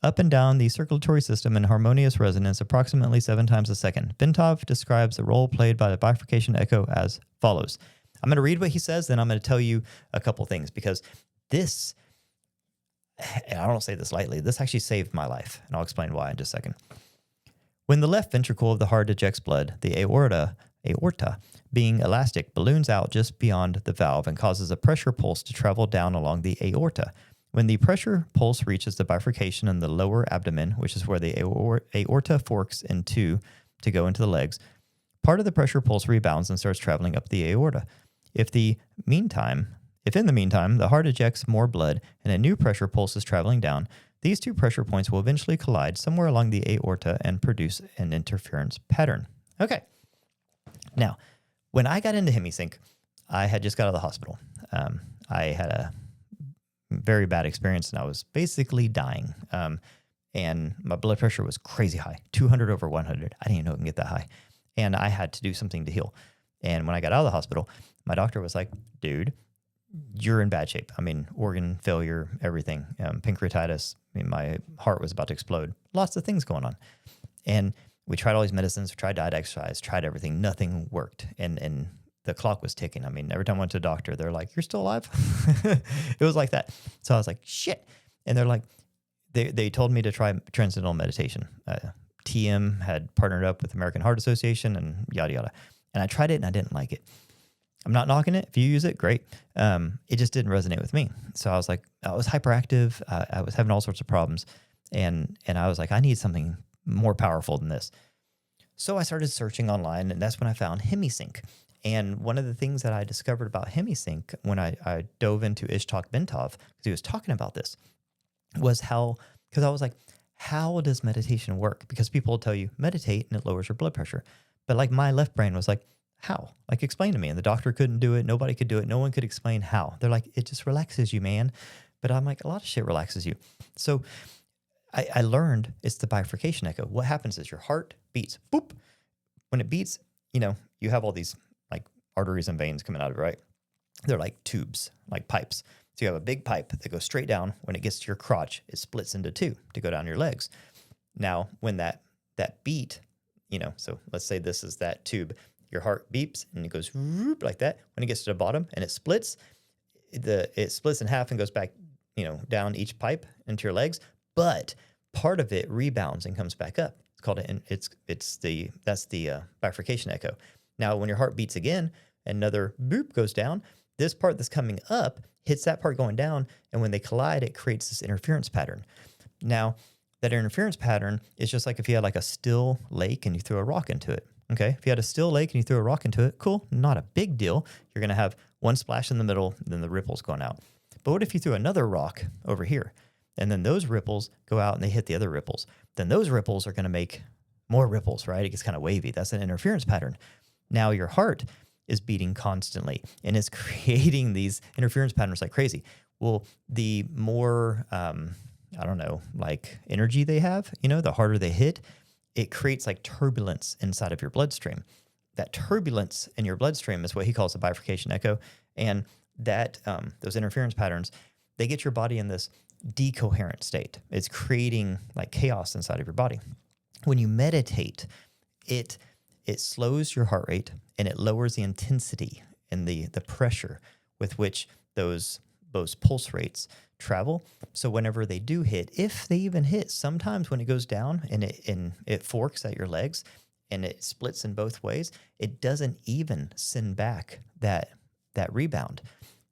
up and down the circulatory system in harmonious resonance approximately 7 times a second. Bentov describes the role played by the bifurcation echo as follows. I'm going to read what he says, then I'm going to tell you a couple things, because this, and I don't say this lightly, this actually saved my life, and I'll explain why in just a second. When the left ventricle of the heart ejects blood, the aorta, being elastic, balloons out just beyond the valve and causes a pressure pulse to travel down along the aorta. When the pressure pulse reaches the bifurcation in the lower abdomen, which is where the aorta forks into to go into the legs, part of the pressure pulse rebounds and starts traveling up the aorta. If in the meantime the heart ejects more blood and a new pressure pulse is traveling down, these two pressure points will eventually collide somewhere along the aorta and produce an interference pattern. Okay. Now, when I got into Hemi-Sync, I had just got out of the hospital. I had a very bad experience, and I was basically dying. And my blood pressure was crazy high, 200 over 100. I didn't even know it can get that high. And I had to do something to heal. And when I got out of the hospital, my doctor was like, dude, you're in bad shape. I mean, organ failure, everything, pancreatitis. I mean, my heart was about to explode. Lots of things going on. And we tried all these medicines, we tried diet, exercise, tried everything. Nothing worked. And the clock was ticking. I mean, every time I went to the doctor, they're like, you're still alive? It was like that. So I was like, shit. And they're like, they told me to try transcendental meditation. TM had partnered up with American Heart Association and yada, yada. And I tried it and I didn't like it. I'm not knocking it. If you use it, great. It just didn't resonate with me. So I was like, I was hyperactive. I was having all sorts of problems. And I was like, I need something more powerful than this. So I started searching online, and that's when I found Hemi-Sync. And one of the things that I discovered about Hemi-Sync when I dove into Ishtok Bentov, because he was talking about this, was how, because I was like, how does meditation work? Because people will tell you meditate and it lowers your blood pressure. But like my left brain was like, how? Like, explain to me. And the doctor couldn't do it. Nobody could do it. No one could explain how. They're like, it just relaxes you, man. But I'm like, a lot of shit relaxes you. So I learned it's the bifurcation echo. What happens is your heart beats, boop. When it beats, you have all these like arteries and veins coming out of it, right? They're like tubes, like pipes. So you have a big pipe that goes straight down. When it gets to your crotch, it splits into two to go down your legs. Now, when that beat, so let's say this is that tube, your heart beeps and it goes whoop, like that. When it gets to the bottom and it splits in half and goes back, down each pipe into your legs. But part of it rebounds and comes back up. It's called that's the bifurcation echo. Now, when your heart beats again, another boop goes down. This part that's coming up hits that part going down, and when they collide, it creates this interference pattern. Now, that interference pattern is just like if you had like a still lake and you threw a rock into it. Okay, if you had a still lake and you threw a rock into it, cool, not a big deal. You're going to have one splash in the middle, and then the ripples going out. But what if you threw another rock over here, and then those ripples go out and they hit the other ripples? Then those ripples are going to make more ripples, right? It gets kind of wavy. That's an interference pattern. Now your heart is beating constantly and it's creating these interference patterns like crazy. Well, the more, like energy they have, the harder they hit, it creates like turbulence inside of your bloodstream. That turbulence in your bloodstream is what he calls the bifurcation echo. And that those interference patterns, they get your body in this decoherent state. It's creating like chaos inside of your body. When you meditate, it slows your heart rate and it lowers the intensity and the pressure with which those pulse rates travel. So whenever they do hit, if they even hit, sometimes when it goes down and it forks at your legs and it splits in both ways, it doesn't even send back that rebound.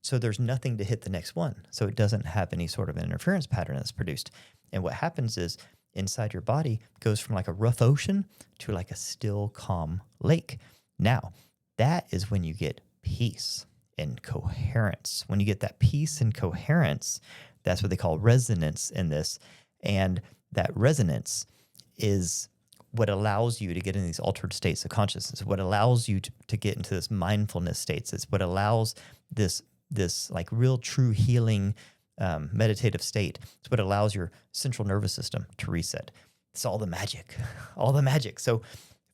So there's nothing to hit the next one. So it doesn't have any sort of an interference pattern that's produced. And what happens is inside your body goes from like a rough ocean to like a still, calm lake. Now, that is when you get peace and coherence. When you get that peace and coherence, that's what they call resonance in this. And that resonance is what allows you to get in these altered states of consciousness, what allows you to get into this mindfulness states. It's what allows this like real true healing meditative state. It's what allows your central nervous system to reset. It's all the magic, all the magic. So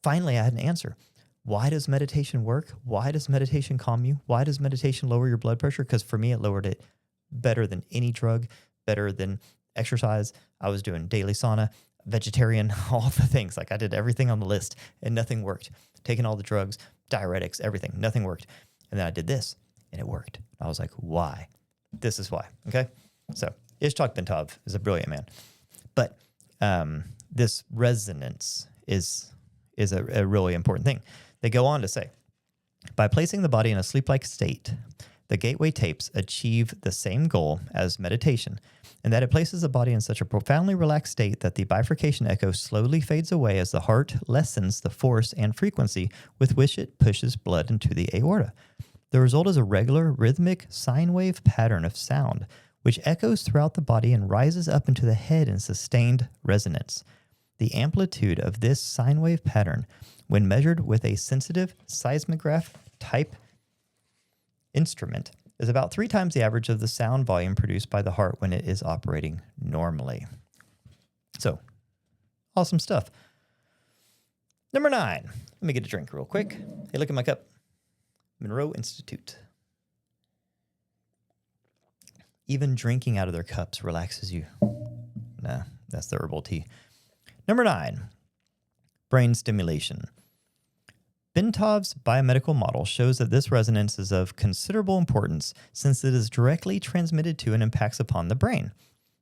finally I had an answer. Why does meditation work? Why does meditation calm you? Why does meditation lower your blood pressure? Because for me, it lowered it better than any drug, better than exercise. I was doing daily sauna, vegetarian, all the things. Like I did everything on the list and nothing worked. Taking all the drugs, diuretics, everything, nothing worked. And then I did this and it worked. I was like, why? This is why. Okay. So Ishtok Bentov is a brilliant man, but this resonance is a really important thing. They go on to say, by placing the body in a sleep-like state, the gateway tapes achieve the same goal as meditation, in that it places the body in such a profoundly relaxed state that the bifurcation echo slowly fades away as the heart lessens the force and frequency with which it pushes blood into the aorta. The result is a regular, rhythmic, sine wave pattern of sound, which echoes throughout the body and rises up into the head in sustained resonance. The amplitude of this sine wave pattern, when measured with a sensitive seismograph type instrument, is about 3 times the average of the sound volume produced by the heart when it is operating normally. So, awesome stuff. Number 9. Let me get a drink real quick. Hey, look at my cup. Monroe Institute. Even drinking out of their cups relaxes you. Nah, that's the herbal tea. Number 9, brain stimulation. Bentov's biomedical model shows that this resonance is of considerable importance since it is directly transmitted to and impacts upon the brain.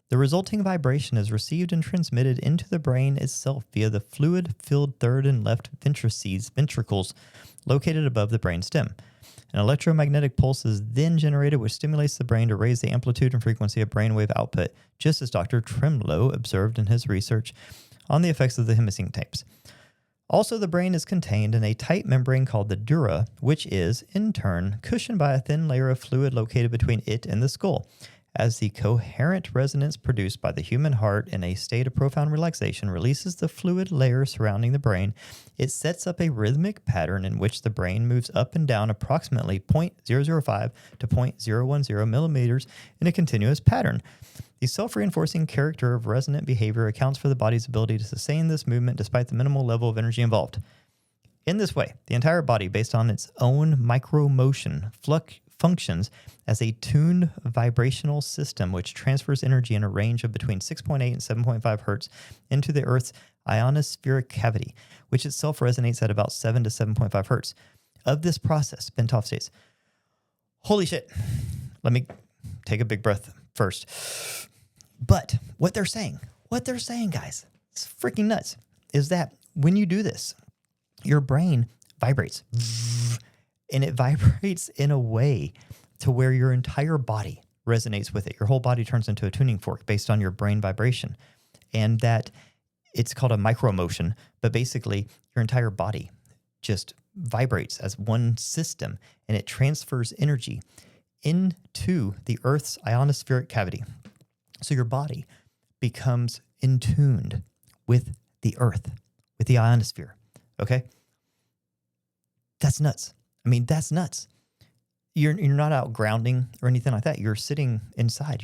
The resulting vibration is received and transmitted into the brain itself via the fluid-filled third and left ventricles located above the brain stem. An electromagnetic pulse is then generated, which stimulates the brain to raise the amplitude and frequency of brainwave output, just as Dr. Tremlow observed in his research on the effects of the Hemi-Sync tapes. Also, the brain is contained in a tight membrane called the dura, which is, in turn, cushioned by a thin layer of fluid located between it and the skull. As the coherent resonance produced by the human heart in a state of profound relaxation releases the fluid layer surrounding the brain, it sets up a rhythmic pattern in which the brain moves up and down approximately 0.005 to 0.010 millimeters in a continuous pattern. The self-reinforcing character of resonant behavior accounts for the body's ability to sustain this movement despite the minimal level of energy involved. In this way, the entire body, based on its own micro-motion, functions as a tuned vibrational system which transfers energy in a range of between 6.8 and 7.5 hertz into the Earth's ionospheric cavity, which itself resonates at about 7 to 7.5 hertz. Of this process, Bentov states, holy shit, let me take a big breath first. But what they're saying, guys, it's freaking nuts, is that when you do this, your brain vibrates. And it vibrates in a way to where your entire body resonates with it. Your whole body turns into a tuning fork based on your brain vibration. And that it's called a micromotion, but basically your entire body just vibrates as one system, and it transfers energy into the Earth's ionospheric cavity. So your body becomes in tuned with the Earth, with the ionosphere. Okay? That's nuts. I mean, that's nuts. You're not out grounding or anything like that. You're sitting inside.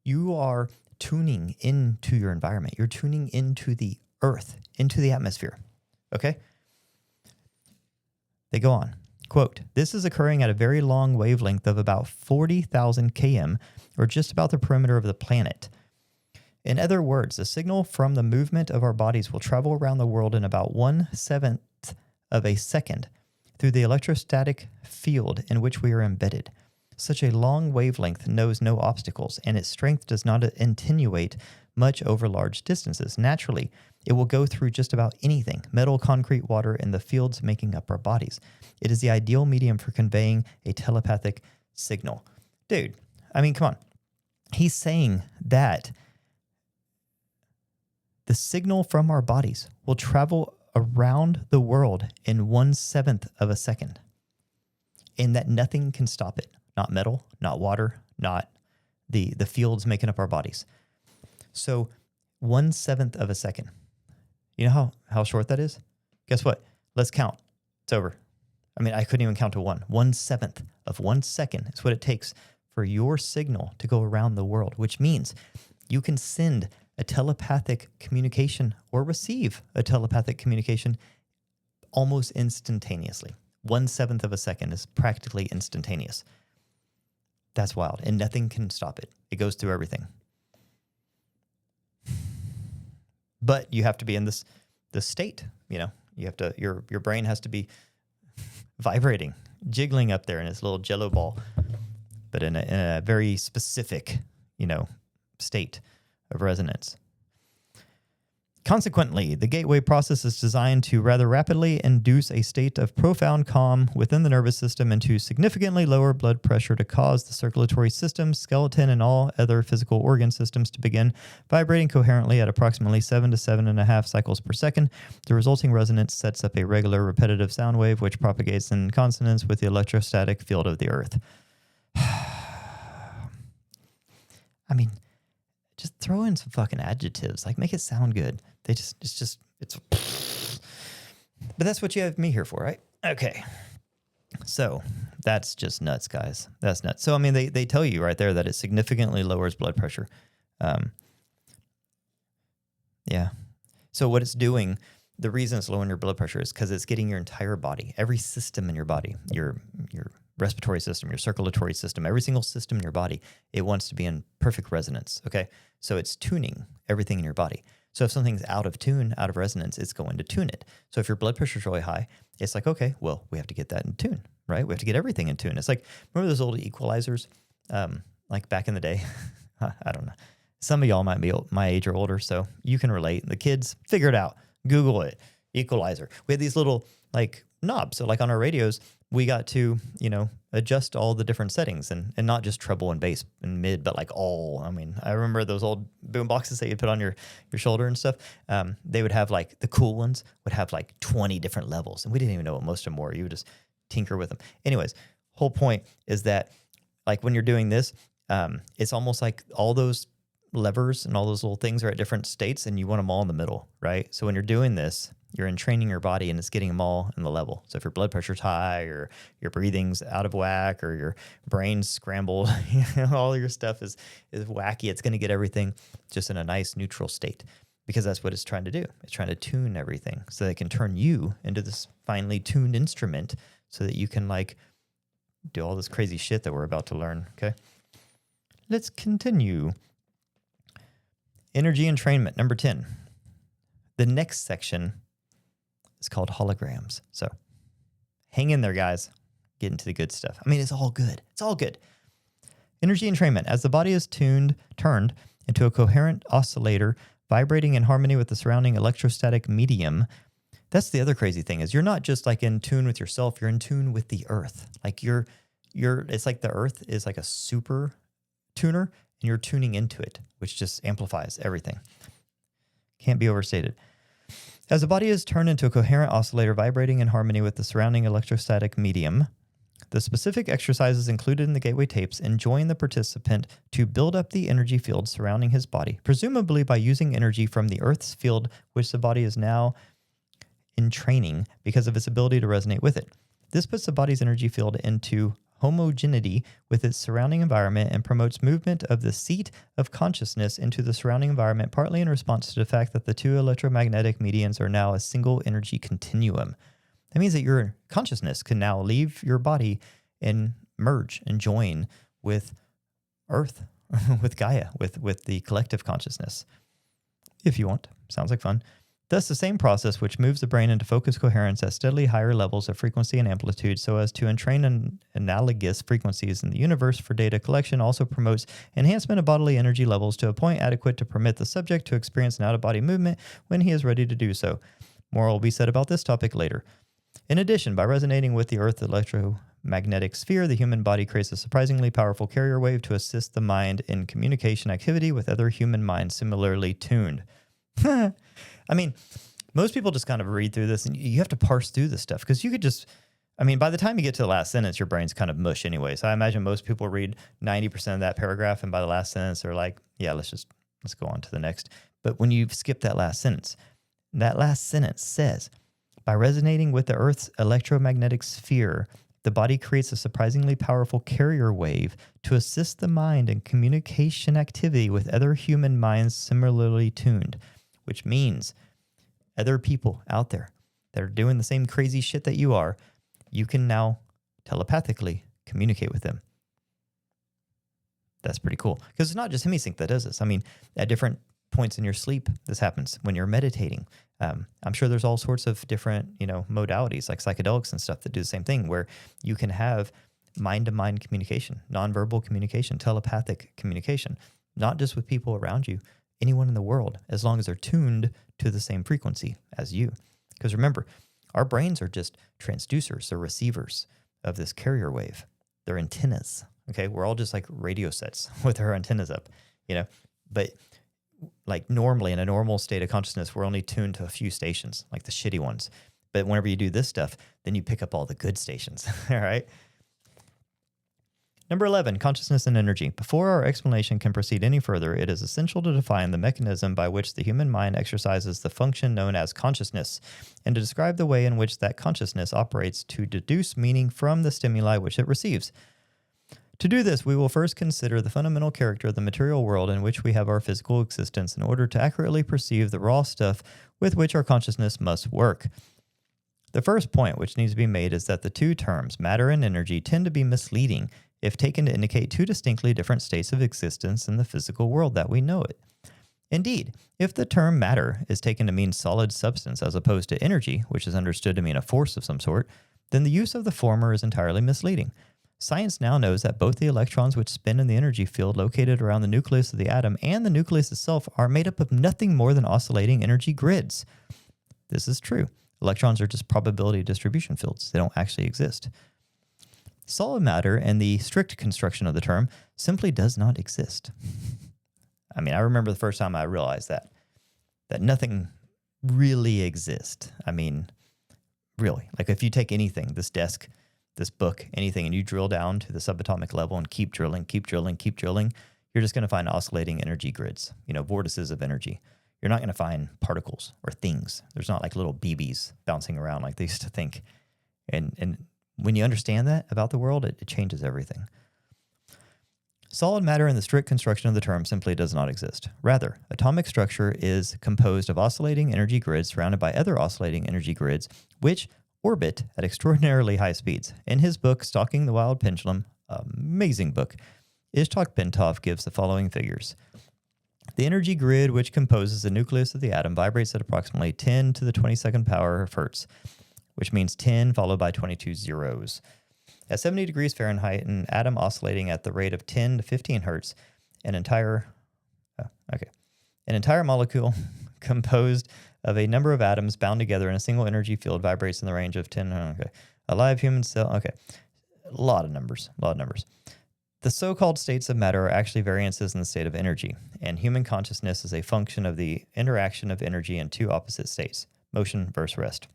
You are tuning into your environment. You're tuning into the earth, into the atmosphere. Okay? They go on. Quote, this is occurring at a very long wavelength of about 40,000 km, or just about the perimeter of the planet. In other words, the signal from the movement of our bodies will travel around the world in about 1/7 of a second, through the electrostatic field in which we are embedded. Such a long wavelength knows no obstacles, and its strength does not attenuate much over large distances. Naturally, it will go through just about anything, metal, concrete, water, and the fields making up our bodies. It is the ideal medium for conveying a telepathic signal. Dude, I mean, come on. He's saying that the signal from our bodies will travel around the world in 1/7 of a second, and that nothing can stop it. Not metal, not water, not the fields making up our bodies. So 1/7 of a second. You know how short that is? Guess what? Let's count. It's over. I mean, I couldn't even count to one. 1/7 of 1 second is what it takes for your signal to go around the world, which means you can send a telepathic communication or receive a telepathic communication almost instantaneously. 1/7 of a second is practically instantaneous. That's wild. And nothing can stop it. It goes through everything. But you have to be in this state, you know. You have to your brain has to be vibrating, jiggling up there in its little jello ball, but in a very specific, state of resonance. Consequently, the gateway process is designed to rather rapidly induce a state of profound calm within the nervous system and to significantly lower blood pressure to cause the circulatory system, skeleton, and all other physical organ systems to begin vibrating coherently at approximately 7 to 7.5 cycles per second. The resulting resonance sets up a regular repetitive sound wave which propagates in consonance with the electrostatic field of the earth. I mean, just throw in some fucking adjectives, like make it sound good. But that's what you have me here for, right? Okay. So that's just nuts, guys. That's nuts. So, I mean, they tell you right there that it significantly lowers blood pressure. Yeah. So what it's doing, the reason it's lowering your blood pressure is because it's getting your entire body, every system in your body, your respiratory system, your circulatory system, every single system in your body, it wants to be in perfect resonance, okay? So it's tuning everything in your body. So if something's out of tune, out of resonance, it's going to tune it. So if your blood pressure is really high, it's like, okay, well, we have to get that in tune, right? We have to get everything in tune. It's like, remember those old equalizers, like back in the day? I don't know. Some of y'all might be my age or older, so you can relate. The kids, figure it out. Google it. Equalizer. We had these little like knobs. So like on our radios, we got to, adjust all the different settings and not just treble and bass and mid, but like all. I mean, I remember those old boom boxes that you'd put on your shoulder and stuff. They would have like the cool ones would have like 20 different levels, and we didn't even know what most of them were. You would just tinker with them. Anyways, whole point is that like when you're doing this, it's almost like all those levers and all those little things are at different states, and you want them all in the middle, right? So when you're doing this, you're entraining your body and it's getting them all in the level. So if your blood pressure's high or your breathing's out of whack or your brain's scrambled, all your stuff is wacky, it's going to get everything just in a nice neutral state, because that's what it's trying to do. It's trying to tune everything so that it can turn you into this finely tuned instrument so that you can like do all this crazy shit that we're about to learn, okay? Let's continue. Energy entrainment, number 10. The next section is called holograms. So hang in there, guys. Get into the good stuff. I mean, it's all good. It's all good. Energy entrainment. As the body is turned into a coherent oscillator, vibrating in harmony with the surrounding electrostatic medium. That's the other crazy thing, is you're not just like in tune with yourself, you're in tune with the earth. Like it's like the earth is like a super tuner, and you're tuning into it, which just amplifies everything. Can't be overstated. As the body is turned into a coherent oscillator vibrating in harmony with the surrounding electrostatic medium, the specific exercises included in the Gateway tapes enjoin the participant to build up the energy field surrounding his body, presumably by using energy from the Earth's field, which the body is now in training because of its ability to resonate with it. This puts the body's energy field into homogeneity with its surrounding environment and promotes movement of the seat of consciousness into the surrounding environment, partly in response to the fact that the two electromagnetic medians are now a single energy continuum. That means that your consciousness can now leave your body and merge and join with Earth, with Gaia, with the collective consciousness. If you want. Sounds like fun. Thus, the same process which moves the brain into focused coherence at steadily higher levels of frequency and amplitude so as to entrain analogous frequencies in the universe for data collection also promotes enhancement of bodily energy levels to a point adequate to permit the subject to experience an out-of-body movement when he is ready to do so. More will be said about this topic later. In addition, by resonating with the Earth's electromagnetic sphere, the human body creates a surprisingly powerful carrier wave to assist the mind in communication activity with other human minds similarly tuned. I mean, most people just kind of read through this and you have to parse through this stuff because you could just, by the time you get to the last sentence, your brain's kind of mush anyway. So I imagine most people read 90% of that paragraph and by the last sentence, they're like, yeah, let's go on to the next. But when you skip that last sentence says, by resonating with the Earth's electromagnetic sphere, the body creates a surprisingly powerful carrier wave to assist the mind in communication activity with other human minds similarly tuned. Which means other people out there that are doing the same crazy shit that you are, you can now telepathically communicate with them. That's pretty cool. Because it's not just Hemi-Sync that does this. At different points in your sleep, this happens. When you're meditating, I'm sure there's all sorts of different, modalities like psychedelics and stuff that do the same thing, where you can have mind-to-mind communication, nonverbal communication, telepathic communication, not just with people around you, anyone in the world, as long as they're tuned to the same frequency as you. Because remember, our brains are just transducers, they're receivers of this carrier wave. They're antennas, okay? We're all just like radio sets with our antennas up, But like normally in a normal state of consciousness, we're only tuned to a few stations, like the shitty ones. But whenever you do this stuff, then you pick up all the good stations, all right? Number 11, consciousness and energy. Before our explanation can proceed any further, it is essential to define the mechanism by which the human mind exercises the function known as consciousness, and to describe the way in which that consciousness operates to deduce meaning from the stimuli which it receives. To do this, we will first consider the fundamental character of the material world in which we have our physical existence in order to accurately perceive the raw stuff with which our consciousness must work. The first point which needs to be made is that the two terms, matter and energy, tend to be misleading if taken to indicate two distinctly different states of existence in the physical world that we know it. Indeed, if the term matter is taken to mean solid substance as opposed to energy, which is understood to mean a force of some sort, then the use of the former is entirely misleading. Science now knows that both the electrons which spin in the energy field located around the nucleus of the atom and the nucleus itself are made up of nothing more than oscillating energy grids. This is true. Electrons are just probability distribution fields. They don't actually exist. Solid matter, in the strict construction of the term, simply does not exist. I mean, I remember the first time I realized that nothing really exists. I mean, really, like if you take anything, this desk, this book, anything, and you drill down to the subatomic level and keep drilling, you're just going to find oscillating energy grids, vortices of energy. You're not going to find particles or things. There's not like little BBs bouncing around like they used to think. And when you understand that about the world, it changes everything. Solid matter in the strict construction of the term simply does not exist. Rather, atomic structure is composed of oscillating energy grids surrounded by other oscillating energy grids, which orbit at extraordinarily high speeds. In his book, Stalking the Wild Pendulum, amazing book, Ishtok Bentov gives the following figures. The energy grid, which composes the nucleus of the atom, vibrates at approximately 10 to the 22nd power of hertz, which means 10 followed by 22 zeros. At 70 degrees Fahrenheit, an atom oscillating at the rate of 10 to 15 hertz, an entire molecule composed of a number of atoms bound together in a single energy field vibrates in the range of 10. A live human cell. A lot of numbers. The so-called states of matter are actually variances in the state of energy, and human consciousness is a function of the interaction of energy in two opposite states, motion versus rest,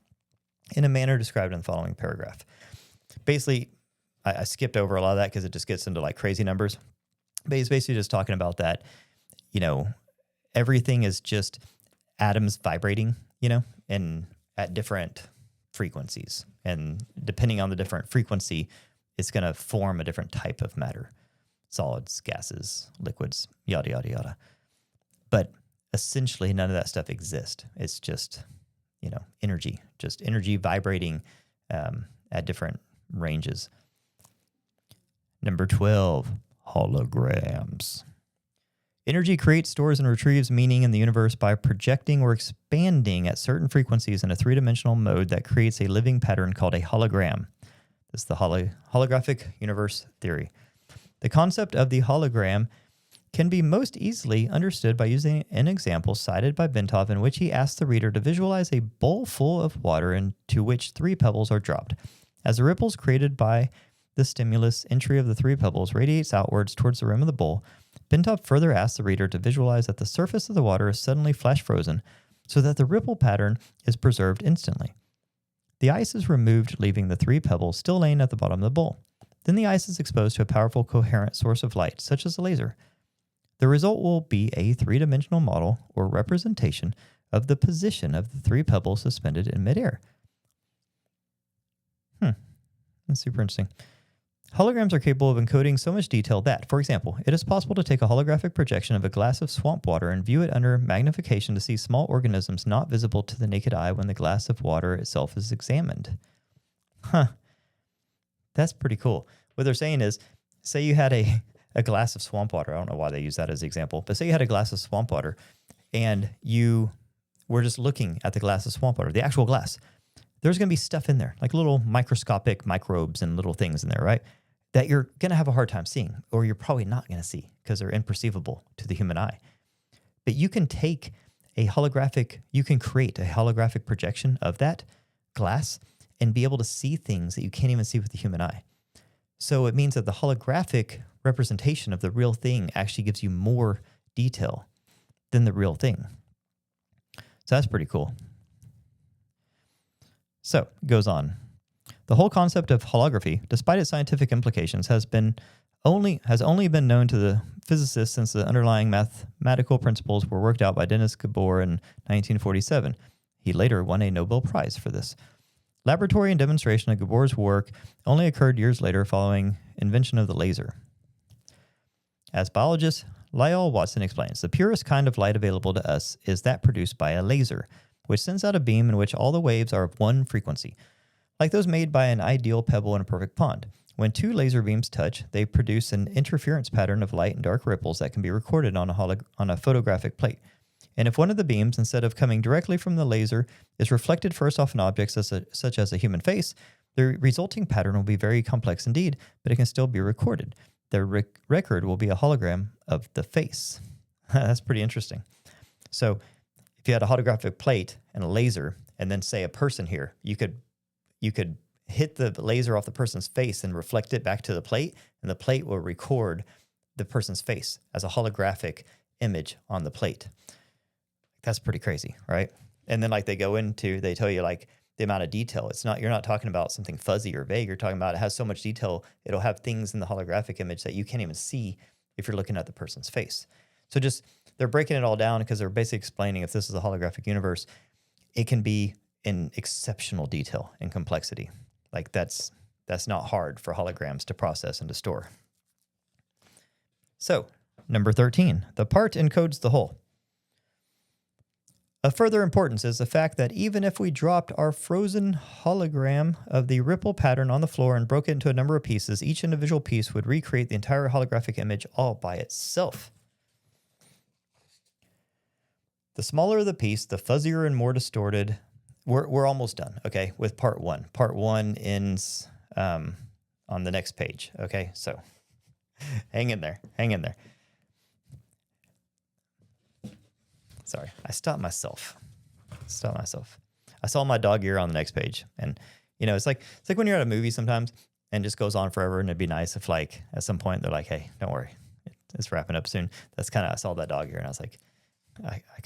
in a manner described in the following paragraph. Basically, I skipped over a lot of that because it just gets into like crazy numbers. But he's basically just talking about that, everything is just atoms vibrating, and at different frequencies. And depending on the different frequency, it's going to form a different type of matter. Solids, gases, liquids, yada, yada, yada. But essentially, none of that stuff exists. It's just, energy vibrating at different ranges. Number 12, holograms. Energy creates, stores, and retrieves meaning in the universe by projecting or expanding at certain frequencies in a three-dimensional mode that creates a living pattern called a hologram. This is the holographic universe theory. The concept of the hologram can be most easily understood by using an example cited by Bentov in which he asks the reader to visualize a bowl full of water into which 3 pebbles are dropped. As the ripples created by the stimulus entry of the 3 pebbles radiates outwards towards the rim of the bowl, Bentov further asks the reader to visualize that the surface of the water is suddenly flash frozen so that the ripple pattern is preserved instantly. The ice is removed, leaving the 3 pebbles still laying at the bottom of the bowl. Then the ice is exposed to a powerful coherent source of light, such as a laser. The result will be a 3-dimensional model or representation of the position of the 3 pebbles suspended in midair. That's super interesting. Holograms are capable of encoding so much detail that, for example, it is possible to take a holographic projection of a glass of swamp water and view it under magnification to see small organisms not visible to the naked eye when the glass of water itself is examined. That's pretty cool. What they're saying is, say you had a glass of swamp water. I don't know why they use that as an example, but say you had a glass of swamp water and you were just looking at the glass of swamp water, the actual glass. There's going to be stuff in there, like little microscopic microbes and little things in there, right? That you're going to have a hard time seeing, or you're probably not going to see because they're imperceivable to the human eye. But you can create a holographic projection of that glass and be able to see things that you can't even see with the human eye. So it means that the holographic representation of the real thing actually gives you more detail than the real thing. So that's pretty cool. So it goes on. The whole concept of holography, despite its scientific implications, has only been known to the physicists since the underlying mathematical principles were worked out by Denis Gabor in 1947. He later won a Nobel Prize for this. Laboratory and demonstration of Gabor's work only occurred years later following invention of the laser. As biologist Lyell Watson explains, the purest kind of light available to us is that produced by a laser, which sends out a beam in which all the waves are of one frequency, like those made by an ideal pebble in a perfect pond. When 2 laser beams touch, they produce an interference pattern of light and dark ripples that can be recorded on a photographic plate. And if one of the beams, instead of coming directly from the laser, is reflected first off an object such as a human face, the resulting pattern will be very complex indeed, but it can still be recorded. The record will be a hologram of the face. That's pretty interesting. So if you had a holographic plate and a laser, and then say a person here, you could hit the laser off the person's face and reflect it back to the plate, and the plate will record the person's face as a holographic image on the plate. That's pretty crazy, right? And then like they tell you like the amount of detail. You're not talking about something fuzzy or vague. You're talking about it has so much detail. It'll have things in the holographic image that you can't even see if you're looking at the person's face. So they're breaking it all down because they're basically explaining if this is a holographic universe, it can be in exceptional detail and complexity. Like that's not hard for holograms to process and to store. So, number 13, the part encodes the whole. Of further importance is the fact that even if we dropped our frozen hologram of the ripple pattern on the floor and broke it into a number of pieces, each individual piece would recreate the entire holographic image all by itself. The smaller the piece, the fuzzier and more distorted. We're almost done, okay, with part one. Part one ends on the next page, okay? So hang in there. Sorry, I stopped myself. I saw my dog ear on the next page. And, it's like when you're at a movie sometimes and it just goes on forever, and it'd be nice if, like, at some point they're like, hey, don't worry, it's wrapping up soon. I saw that dog ear, and I was like,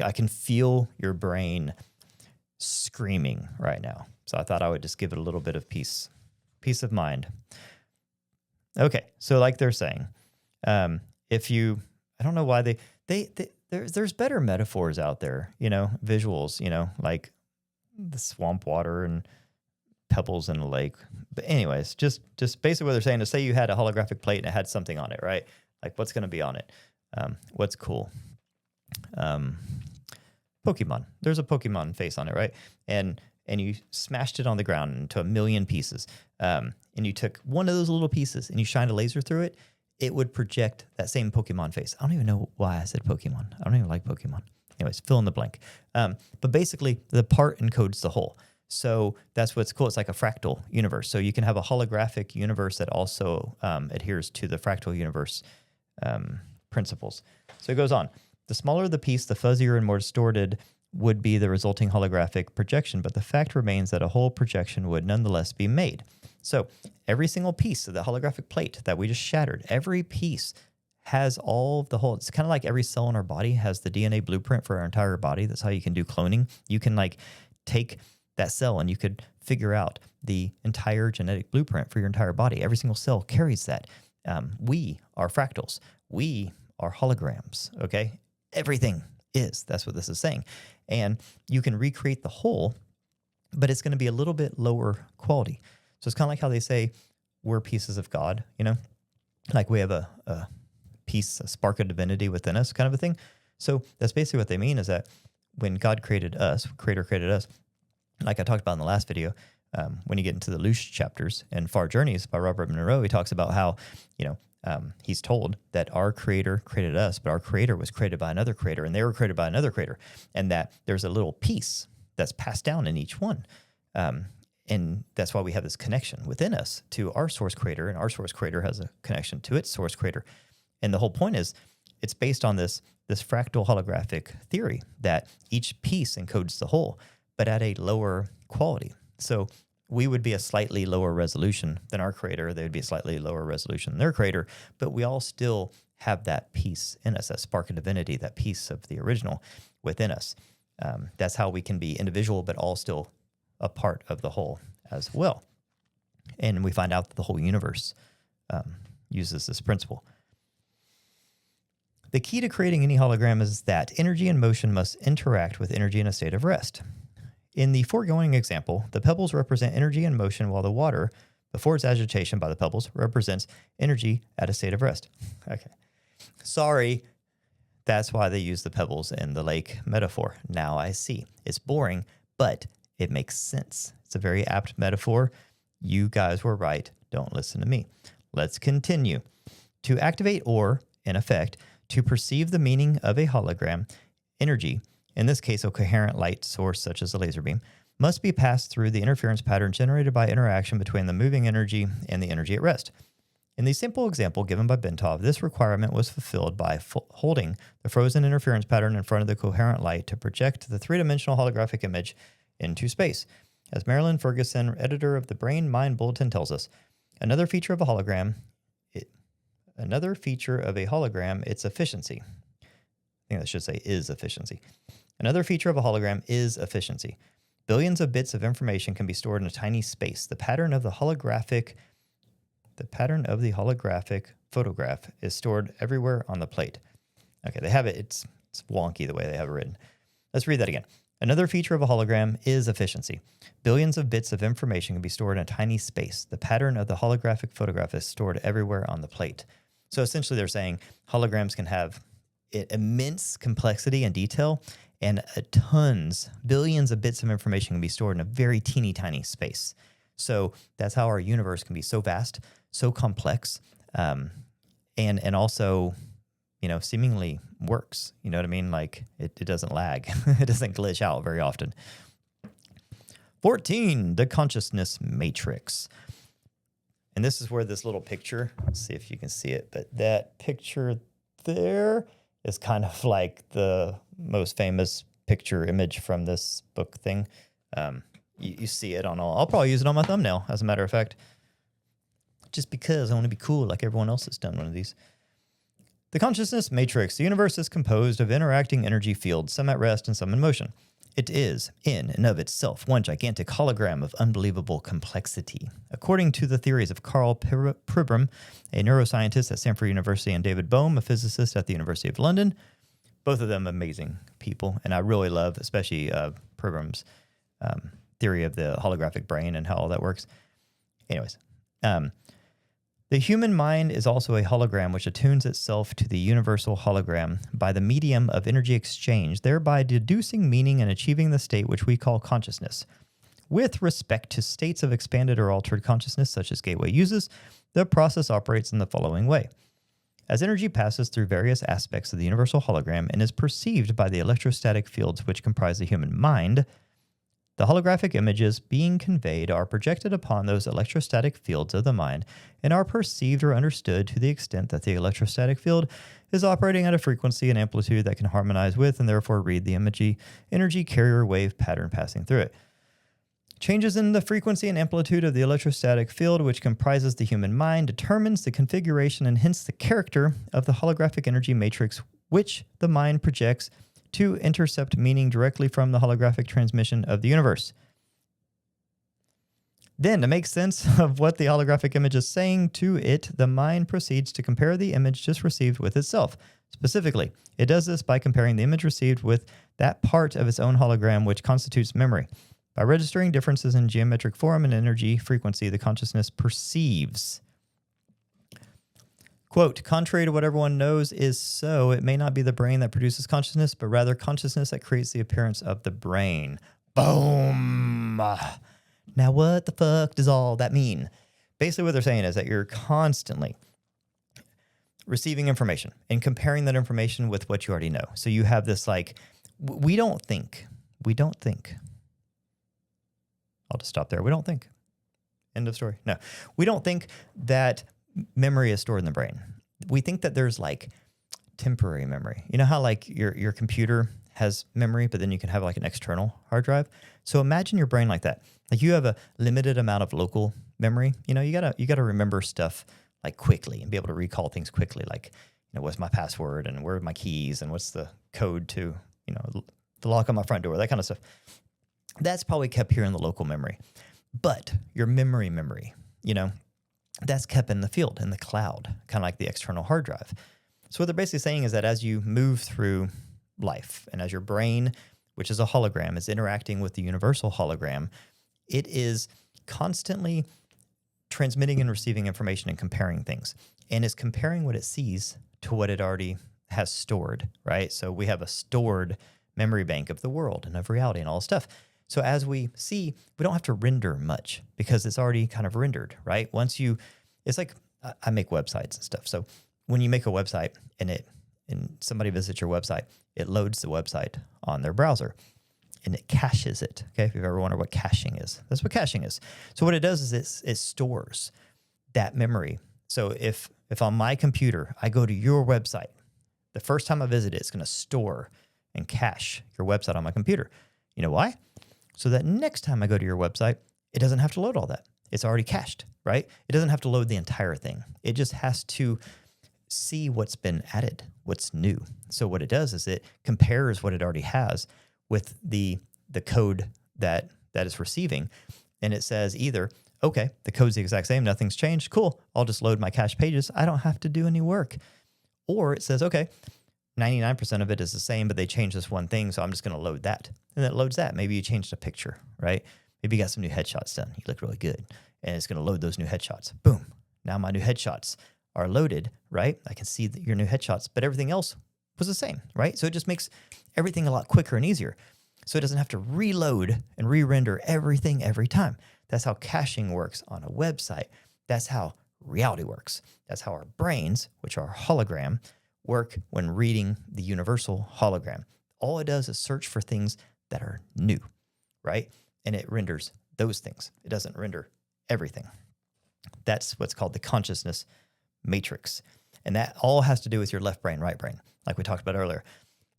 I can feel your brain screaming right now. So I thought I would just give it a little bit of peace of mind. Okay, so like they're saying, I don't know why there's better metaphors out there, visuals, like the swamp water and pebbles in a lake. But anyways, just basically what they're saying is, say you had a holographic plate and it had something on it, right? Like what's going to be on it? What's cool? Pokemon. There's a Pokemon face on it, right? And you smashed it on the ground into a million pieces. And you took one of those little pieces and you shined a laser through it. It would project that same Pokemon face. I don't even know why I said Pokemon. I don't even like Pokemon. Anyways, fill in the blank. But basically, the part encodes the whole. So that's what's cool. It's like a fractal universe. So you can have a holographic universe that also adheres to the fractal universe principles. So it goes on. The smaller the piece, the fuzzier and more distorted would be the resulting holographic projection, but the fact remains that a whole projection would nonetheless be made. So every single piece of the holographic plate that we just shattered, every piece has all of the whole. It's kind of like every cell in our body has the DNA blueprint for our entire body. That's how you can do cloning. You can like take that cell and you could figure out the entire genetic blueprint for your entire body. Every single cell carries that. We are fractals. We are holograms, okay? Everything is. That's what this is saying. And you can recreate the whole, but it's going to be a little bit lower quality. So it's kind of like how they say we're pieces of God, like we have a piece, a spark of divinity within us kind of a thing. So that's basically what they mean is that when God created us, Creator created us, like I talked about in the last video, when you get into the loose chapters and Far Journeys by Robert Monroe, he talks about how, he's told that our Creator created us, but our Creator was created by another Creator, and they were created by another Creator, and that there's a little piece that's passed down in each one. And that's why we have this connection within us to our source creator, and our source creator has a connection to its source creator. And the whole point is it's based on this fractal holographic theory that each piece encodes the whole, but at a lower quality. So we would be a slightly lower resolution than our creator. They would be a slightly lower resolution than their creator, but we all still have that piece in us, that spark of divinity, that piece of the original within us. That's how we can be individual, but all still a part of the whole as well. And we find out that the whole universe uses this principle. The key to creating any hologram is that energy and motion must interact with energy in a state of rest. In the foregoing example, the pebbles represent energy and motion, while the water, before its agitation by the pebbles, represents energy at a state of rest. Okay. Sorry. That's why they use the pebbles in the lake metaphor. Now I see. It's boring, but it makes sense. It's a very apt metaphor. You guys were right. Don't listen to me. Let's continue. To activate or, in effect, to perceive the meaning of a hologram, energy, in this case a coherent light source such as a laser beam, must be passed through the interference pattern generated by interaction between the moving energy and the energy at rest. In the simple example given by Bentov, this requirement was fulfilled by holding the frozen interference pattern in front of the coherent light to project the three-dimensional holographic image into space. As Marilyn Ferguson, editor of the Brain Mind Bulletin, tells us, another feature of a hologram, its efficiency. I think that should say is efficiency. Another feature of a hologram is efficiency. Billions of bits of information can be stored in a tiny space. The pattern of the holographic photograph is stored everywhere on the plate. Okay, they have it. It's wonky the way they have it written. Let's read that again. Another feature of a hologram is efficiency. Billions of bits of information can be stored in a tiny space. The pattern of the holographic photograph is stored everywhere on the plate. So essentially they're saying holograms can have immense complexity and detail, and billions of bits of information can be stored in a very teeny tiny space. So that's how our universe can be so vast, so complex, and also, seemingly works. You know what I mean? Like it doesn't lag. It doesn't glitch out very often. 14, the consciousness matrix. And this is where this little picture, let's see if you can see it, but that picture there is kind of like the most famous picture image from this book thing. You see it on all. I'll probably use it on my thumbnail, as a matter of fact, just because I want to be cool like everyone else has done one of these. The consciousness matrix. The universe is composed of interacting energy fields, some at rest and some in motion. It is, in and of itself, one gigantic hologram of unbelievable complexity. According to the theories of Karl Pribram, a neuroscientist at Stanford University, and David Bohm, a physicist at the University of London, both of them amazing people, and I really love, especially Pribram's theory of the holographic brain and how all that works. Anyways, the human mind is also a hologram which attunes itself to the universal hologram by the medium of energy exchange, thereby deducing meaning and achieving the state which we call consciousness. With respect to states of expanded or altered consciousness, such as Gateway uses, the process operates in the following way. As energy passes through various aspects of the universal hologram and is perceived by the electrostatic fields which comprise the human mind, the holographic images being conveyed are projected upon those electrostatic fields of the mind and are perceived or understood to the extent that the electrostatic field is operating at a frequency and amplitude that can harmonize with and therefore read the energy carrier wave pattern passing through it. Changes in the frequency and amplitude of the electrostatic field, which comprises the human mind, determines the configuration and hence the character of the holographic energy matrix which the mind projects to intercept meaning directly from the holographic transmission of the universe. Then, to make sense of what the holographic image is saying to it, the mind proceeds to compare the image just received with itself. Specifically, it does this by comparing the image received with that part of its own hologram which constitutes memory. By registering differences in geometric form and energy frequency, the consciousness perceives. Quote, contrary to what everyone knows is so, it may not be the brain that produces consciousness, but rather consciousness that creates the appearance of the brain. Boom! Now what the fuck does all that mean? Basically what they're saying is that you're constantly receiving information and comparing that information with what you already know. So you have this we don't think. I'll just stop there. We don't think. End of story. No, we don't think that memory is stored in the brain. We think that there's temporary memory. You know how your computer has memory, but then you can have an external hard drive. So imagine your brain like that. You have a limited amount of local memory. You gotta remember stuff quickly and be able to recall things quickly. What's my password and where are my keys and what's the code to the lock on my front door, that kind of stuff. That's probably kept here in the local memory. But your memory, that's kept in the field, in the cloud, kind of like the external hard drive. So what they're basically saying is that as you move through life and as your brain, which is a hologram, is interacting with the universal hologram, it is constantly transmitting and receiving information and comparing things, and is comparing what it sees to what it already has stored, right? So we have a stored memory bank of the world and of reality and all this stuff. So as we see, we don't have to render much because it's already kind of rendered, right? It's like I make websites and stuff. So when you make a website and somebody visits your website, it loads the website on their browser and it caches it. Okay, if you've ever wondered what caching is, that's what caching is. So what it does is it stores that memory. So if on my computer I go to your website, the first time I visit it, it's going to store and cache your website on my computer. You know why? so that next time I go to your website, it doesn't have to load all that. It's already cached, right? It doesn't have to load the entire thing. It just has to see what's been added, what's new. So what it does is it compares what it already has with the code that it's receiving. And it says either, okay, the code's the exact same, nothing's changed, cool, I'll just load my cached pages, I don't have to do any work. Or it says, okay, 99% of it is the same, but they changed this one thing, so I'm just going to load that. And it loads that. Maybe you changed a picture, right? Maybe you got some new headshots done. You look really good. And it's going to load those new headshots. Boom. Now my new headshots are loaded, right? I can see your new headshots, but everything else was the same, right? So it just makes everything a lot quicker and easier. So it doesn't have to reload and re-render everything every time. That's how caching works on a website. That's how reality works. That's how our brains, which are hologram, work when reading the universal hologram. All it does is search for things that are new, right? And it renders those things. It doesn't render everything. That's what's called the consciousness matrix. And that all has to do with your left brain, right brain, like we talked about earlier.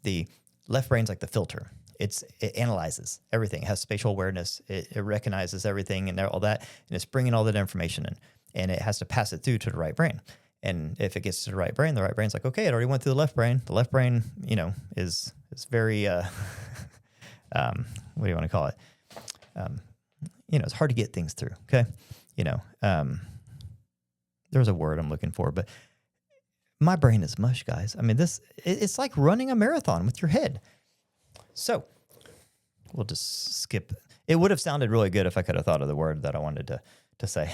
The left brain's like the filter. It analyzes everything. It has spatial awareness. It recognizes everything and all that, and it's bringing all that information in. And it has to pass it through to the right brain. And if it gets to the right brain's like, okay, it already went through the left brain. The left brain, is very, what do you want to call it? It's hard to get things through. Okay. There's a word I'm looking for, but my brain is mush, guys. I mean, it's like running a marathon with your head. So we'll just skip. It would have sounded really good if I could have thought of the word that I wanted to say.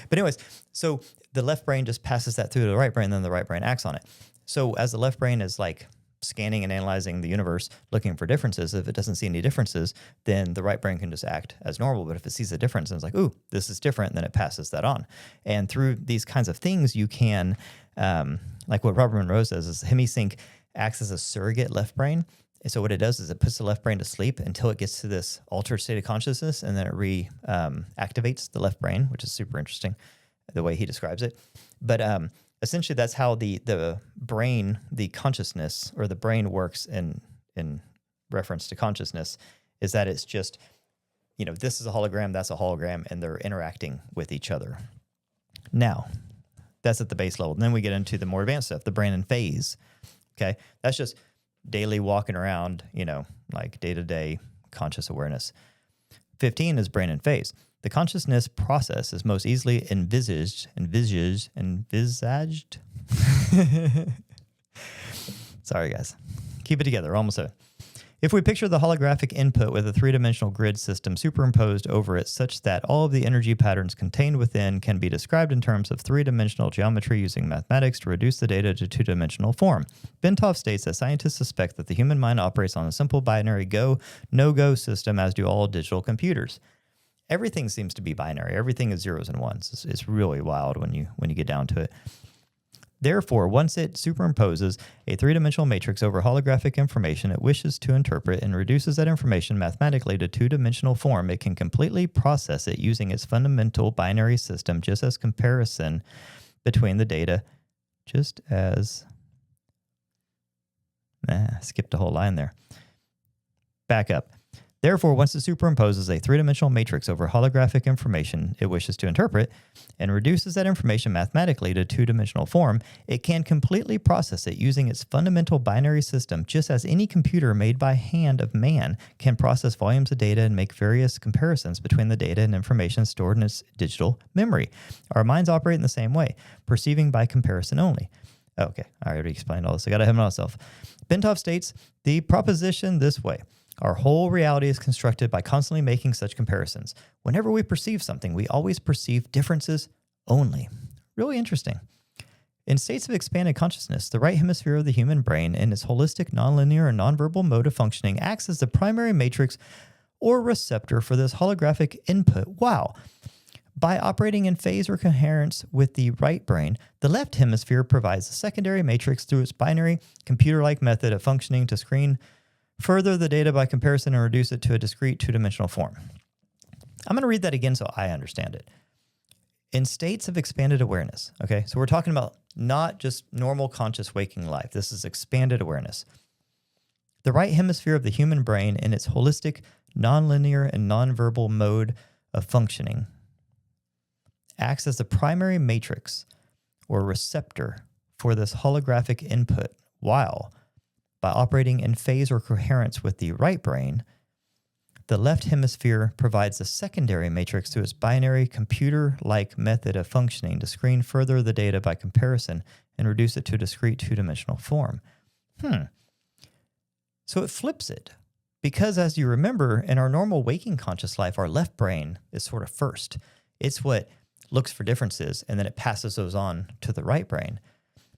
But anyways, so the left brain just passes that through to the right brain, then the right brain acts on it. So as the left brain is like scanning and analyzing the universe, looking for differences, if it doesn't see any differences, then the right brain can just act as normal. But if it sees a difference and it's like, ooh, this is different, then it passes that on. And through these kinds of things, you can, like what Robert Monroe says, is Hemi-Sync acts as a surrogate left brain. And so what it does is it puts the left brain to sleep until it gets to this altered state of consciousness, and then it activates the left brain, which is super interesting, the way he describes it. But essentially, that's how the brain, the consciousness, or the brain works in reference to consciousness, is that it's just, this is a hologram, that's a hologram, and they're interacting with each other. Now, that's at the base level. And then we get into the more advanced stuff, the brain in phase. Okay, that's just daily walking around, like day-to-day conscious awareness. 15 is brain in phase. The consciousness process is most easily envisaged. Sorry, guys. Keep it together. We're almost there. If we picture the holographic input with a three-dimensional grid system superimposed over it such that all of the energy patterns contained within can be described in terms of three-dimensional geometry using mathematics to reduce the data to two-dimensional form. Bentov states that scientists suspect that the human mind operates on a simple binary go, no-go system, as do all digital computers. Everything seems to be binary. Everything is zeros and ones. It's really wild when you get down to it. Therefore, once it superimposes a three-dimensional matrix over holographic information it wishes to interpret and reduces that information mathematically to two-dimensional form, it can completely process it using its fundamental binary system, just as comparison between the data, skipped a whole line there. Back up. Therefore, once it superimposes a three-dimensional matrix over holographic information it wishes to interpret and reduces that information mathematically to two-dimensional form, it can completely process it using its fundamental binary system, just as any computer made by hand of man can process volumes of data and make various comparisons between the data and information stored in its digital memory. Our minds operate in the same way, perceiving by comparison only. Okay, I already explained all this. I got ahead of myself. Bentov states the proposition this way. Our whole reality is constructed by constantly making such comparisons. Whenever we perceive something, we always perceive differences only. Really interesting. In states of expanded consciousness, the right hemisphere of the human brain, in its holistic, nonlinear, and nonverbal mode of functioning, acts as the primary matrix or receptor for this holographic input. Wow. By operating in phase or coherence with the right brain, the left hemisphere provides a secondary matrix through its binary, computer-like method of functioning to screen further the data by comparison and reduce it to a discrete two-dimensional form. I'm going to read that again so I understand it. In states of expanded awareness, okay, so we're talking about not just normal conscious waking life. This is expanded awareness. The right hemisphere of the human brain in its holistic, nonlinear, and nonverbal mode of functioning acts as the primary matrix or receptor for this holographic input, while, by operating in phase or coherence with the right brain, the left hemisphere provides a secondary matrix to its binary computer-like method of functioning to screen further the data by comparison and reduce it to a discrete two-dimensional form. So it flips it. Because as you remember, in our normal waking conscious life, our left brain is sort of first. It's what looks for differences, and then it passes those on to the right brain.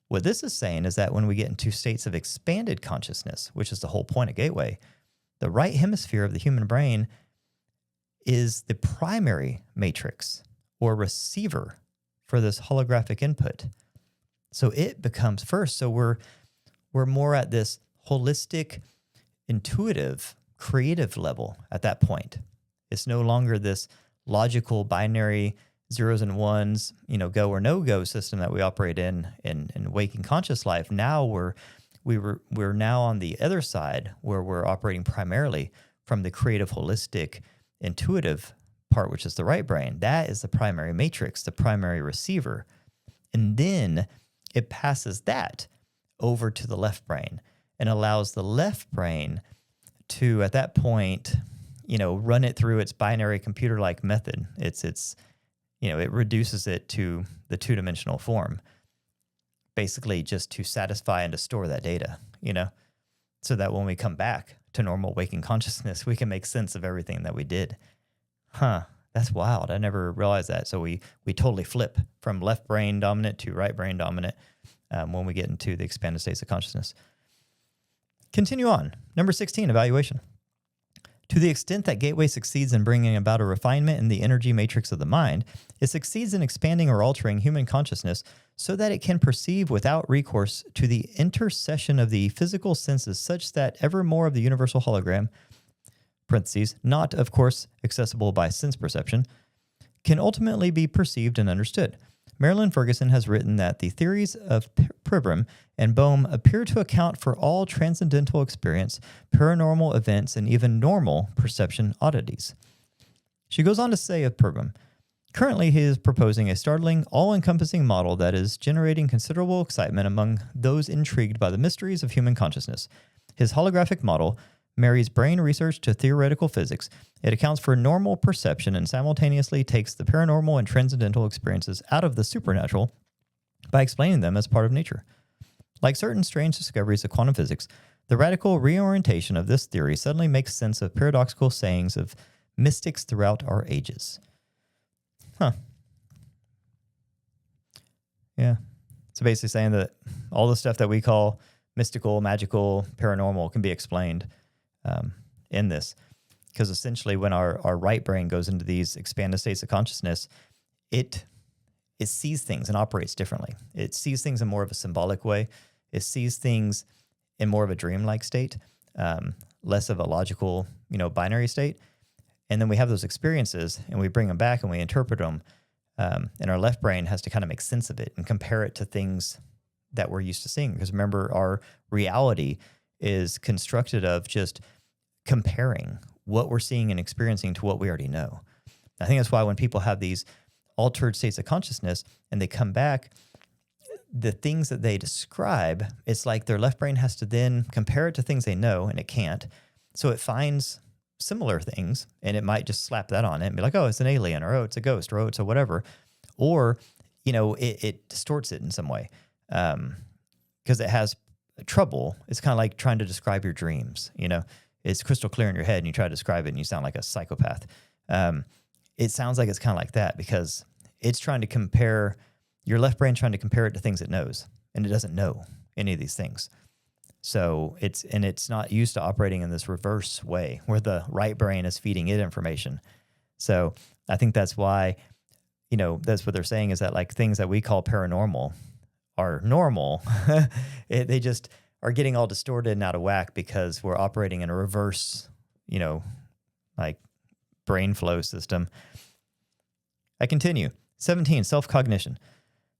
What this is saying is that when we get into states of expanded consciousness, which is the whole point of Gateway, the right hemisphere of the human brain is the primary matrix or receiver for this holographic input. So it becomes first. So we're more at this holistic, intuitive, creative level at that point. It's no longer this logical binary zeros and ones, go or no go system that we operate in waking conscious life. Now we're now on the other side where we're operating primarily from the creative, holistic, intuitive part, which is the right brain. That is the primary matrix, the primary receiver. And then it passes that over to the left brain and allows the left brain to, at that point, run it through its binary computer-like method. It reduces it to the two-dimensional form, basically just to satisfy and to store that data, so that when we come back to normal waking consciousness, we can make sense of everything that we did. That's wild. I never realized that. So we totally flip from left brain dominant to right brain dominant when we get into the expanded states of consciousness. Continue on. Number 16, evaluation. To the extent that Gateway succeeds in bringing about a refinement in the energy matrix of the mind, it succeeds in expanding or altering human consciousness so that it can perceive without recourse to the intercession of the physical senses, such that ever more of the universal hologram, parentheses, not, of course, accessible by sense perception, can ultimately be perceived and understood. Marilyn Ferguson has written that the theories of Pribram and Bohm appear to account for all transcendental experience, paranormal events, and even normal perception oddities. She goes on to say of Pribram, currently he is proposing a startling, all-encompassing model that is generating considerable excitement among those intrigued by the mysteries of human consciousness. His holographic model marries brain research to theoretical physics. It accounts for normal perception and simultaneously takes the paranormal and transcendental experiences out of the supernatural by explaining them as part of nature. Like certain strange discoveries of quantum physics, the radical reorientation of this theory suddenly makes sense of paradoxical sayings of mystics throughout our ages. Yeah. So basically saying that all the stuff that we call mystical, magical, paranormal can be explained in this. Because essentially when our right brain goes into these expanded states of consciousness, it sees things and operates differently. It sees things in more of a symbolic way. It sees things in more of a dreamlike state, less of a logical, binary state. And then we have those experiences and we bring them back and we interpret them. And our left brain has to kind of make sense of it and compare it to things that we're used to seeing. Because remember, our reality is constructed of just comparing what we're seeing and experiencing to what we already know. I think that's why when people have these altered states of consciousness and they come back, the things that they describe, it's like their left brain has to then compare it to things they know, and it can't. So it finds similar things, and it might just slap that on it and be like, oh, it's an alien, or oh, it's a ghost, or oh, it's a whatever. Or, it distorts it in some way because it has trouble. It's kind of like trying to describe your dreams, It's crystal clear in your head, and you try to describe it, and you sound like a psychopath. It sounds like it's kind of like that because it's trying to compare, your left brain trying to compare it to things it knows, and it doesn't know any of these things. So it's not used to operating in this reverse way where the right brain is feeding it information. So I think that's why, that's what they're saying is that like things that we call paranormal are normal. They just are getting all distorted and out of whack because we're operating in a reverse, like brain flow system. I continue. 17, self-cognition.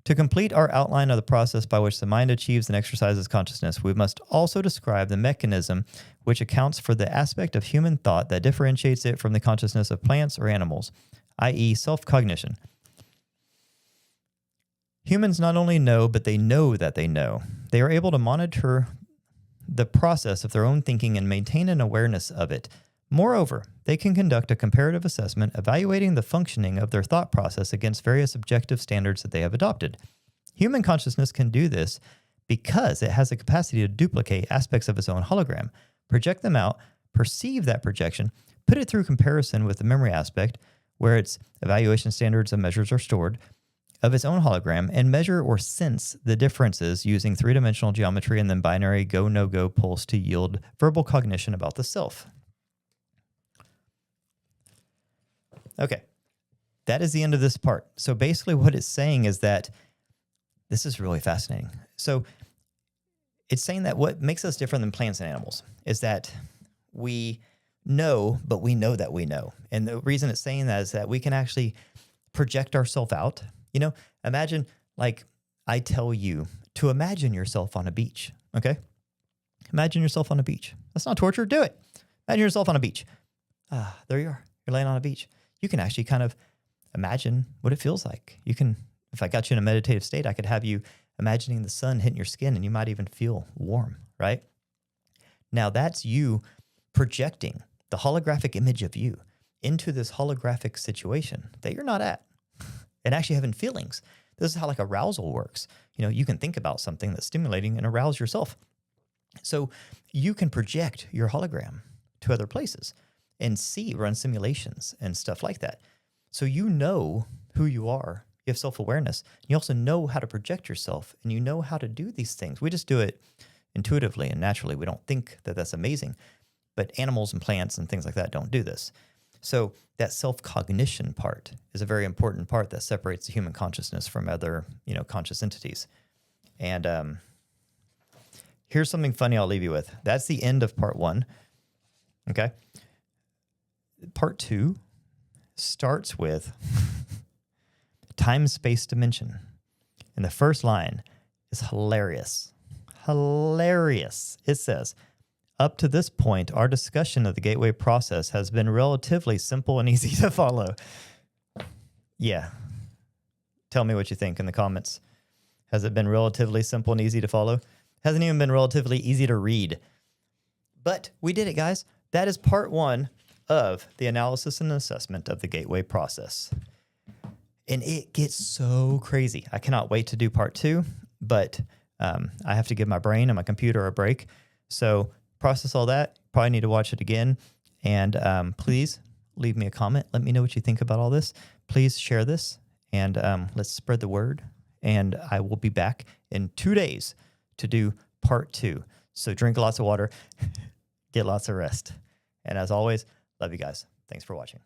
To complete our outline of the process by which the mind achieves and exercises consciousness, we must also describe the mechanism which accounts for the aspect of human thought that differentiates it from the consciousness of plants or animals, i.e., self-cognition. Humans not only know, but they know that they know. They are able to monitor the process of their own thinking and maintain an awareness of it. Moreover, they can conduct a comparative assessment evaluating the functioning of their thought process against various objective standards that they have adopted. Human consciousness can do this because it has the capacity to duplicate aspects of its own hologram, project them out, perceive that projection, put it through comparison with the memory aspect, where its evaluation standards and measures are stored, of its own hologram, and measure or sense the differences using three-dimensional geometry and then binary go-no-go pulse to yield verbal cognition about the self. Okay, that is the end of this part. So basically what it's saying is that this is really fascinating. So it's saying that what makes us different than plants and animals is that we know, but we know that we know. And the reason it's saying that is that we can actually project ourselves out. You know, imagine like I tell you to imagine yourself on a beach, okay? Imagine yourself on a beach. That's not torture. Do it. Imagine yourself on a beach. There you are. You're laying on a beach. You can actually kind of imagine what it feels like. You can, if I got you in a meditative state, I could have you imagining the sun hitting your skin and you might even feel warm, right? Now that's you projecting the holographic image of you into this holographic situation that you're not at and actually having feelings. This is how like arousal works. You know, you can think about something that's stimulating and arouse yourself. So you can project your hologram to other places and run simulations and stuff like that. So you know who you are. You have self-awareness. You also know how to project yourself, and you know how to do these things. We just do it intuitively and naturally. We don't think that that's amazing. But animals and plants and things like that don't do this. So that self-cognition part is a very important part that separates the human consciousness from other, conscious entities. And here's something funny I'll leave you with. That's the end of part 1. Okay? Part 2 starts with time-space dimension. And the first line is hilarious. Hilarious. It says, up to this point, our discussion of the gateway process has been relatively simple and easy to follow. Yeah. Tell me what you think in the comments. Has it been relatively simple and easy to follow? Hasn't even been relatively easy to read. But we did it, guys. That is part 1 of the analysis and assessment of the gateway process. And it gets so crazy. I cannot wait to do part 2, but I have to give my brain and my computer a break. So process all that. Probably need to watch it again. And please leave me a comment. Let me know what you think about all this. Please share this, and let's spread the word. And I will be back in 2 days to do part 2. So drink lots of water, get lots of rest. And as always, love you guys. Thanks for watching.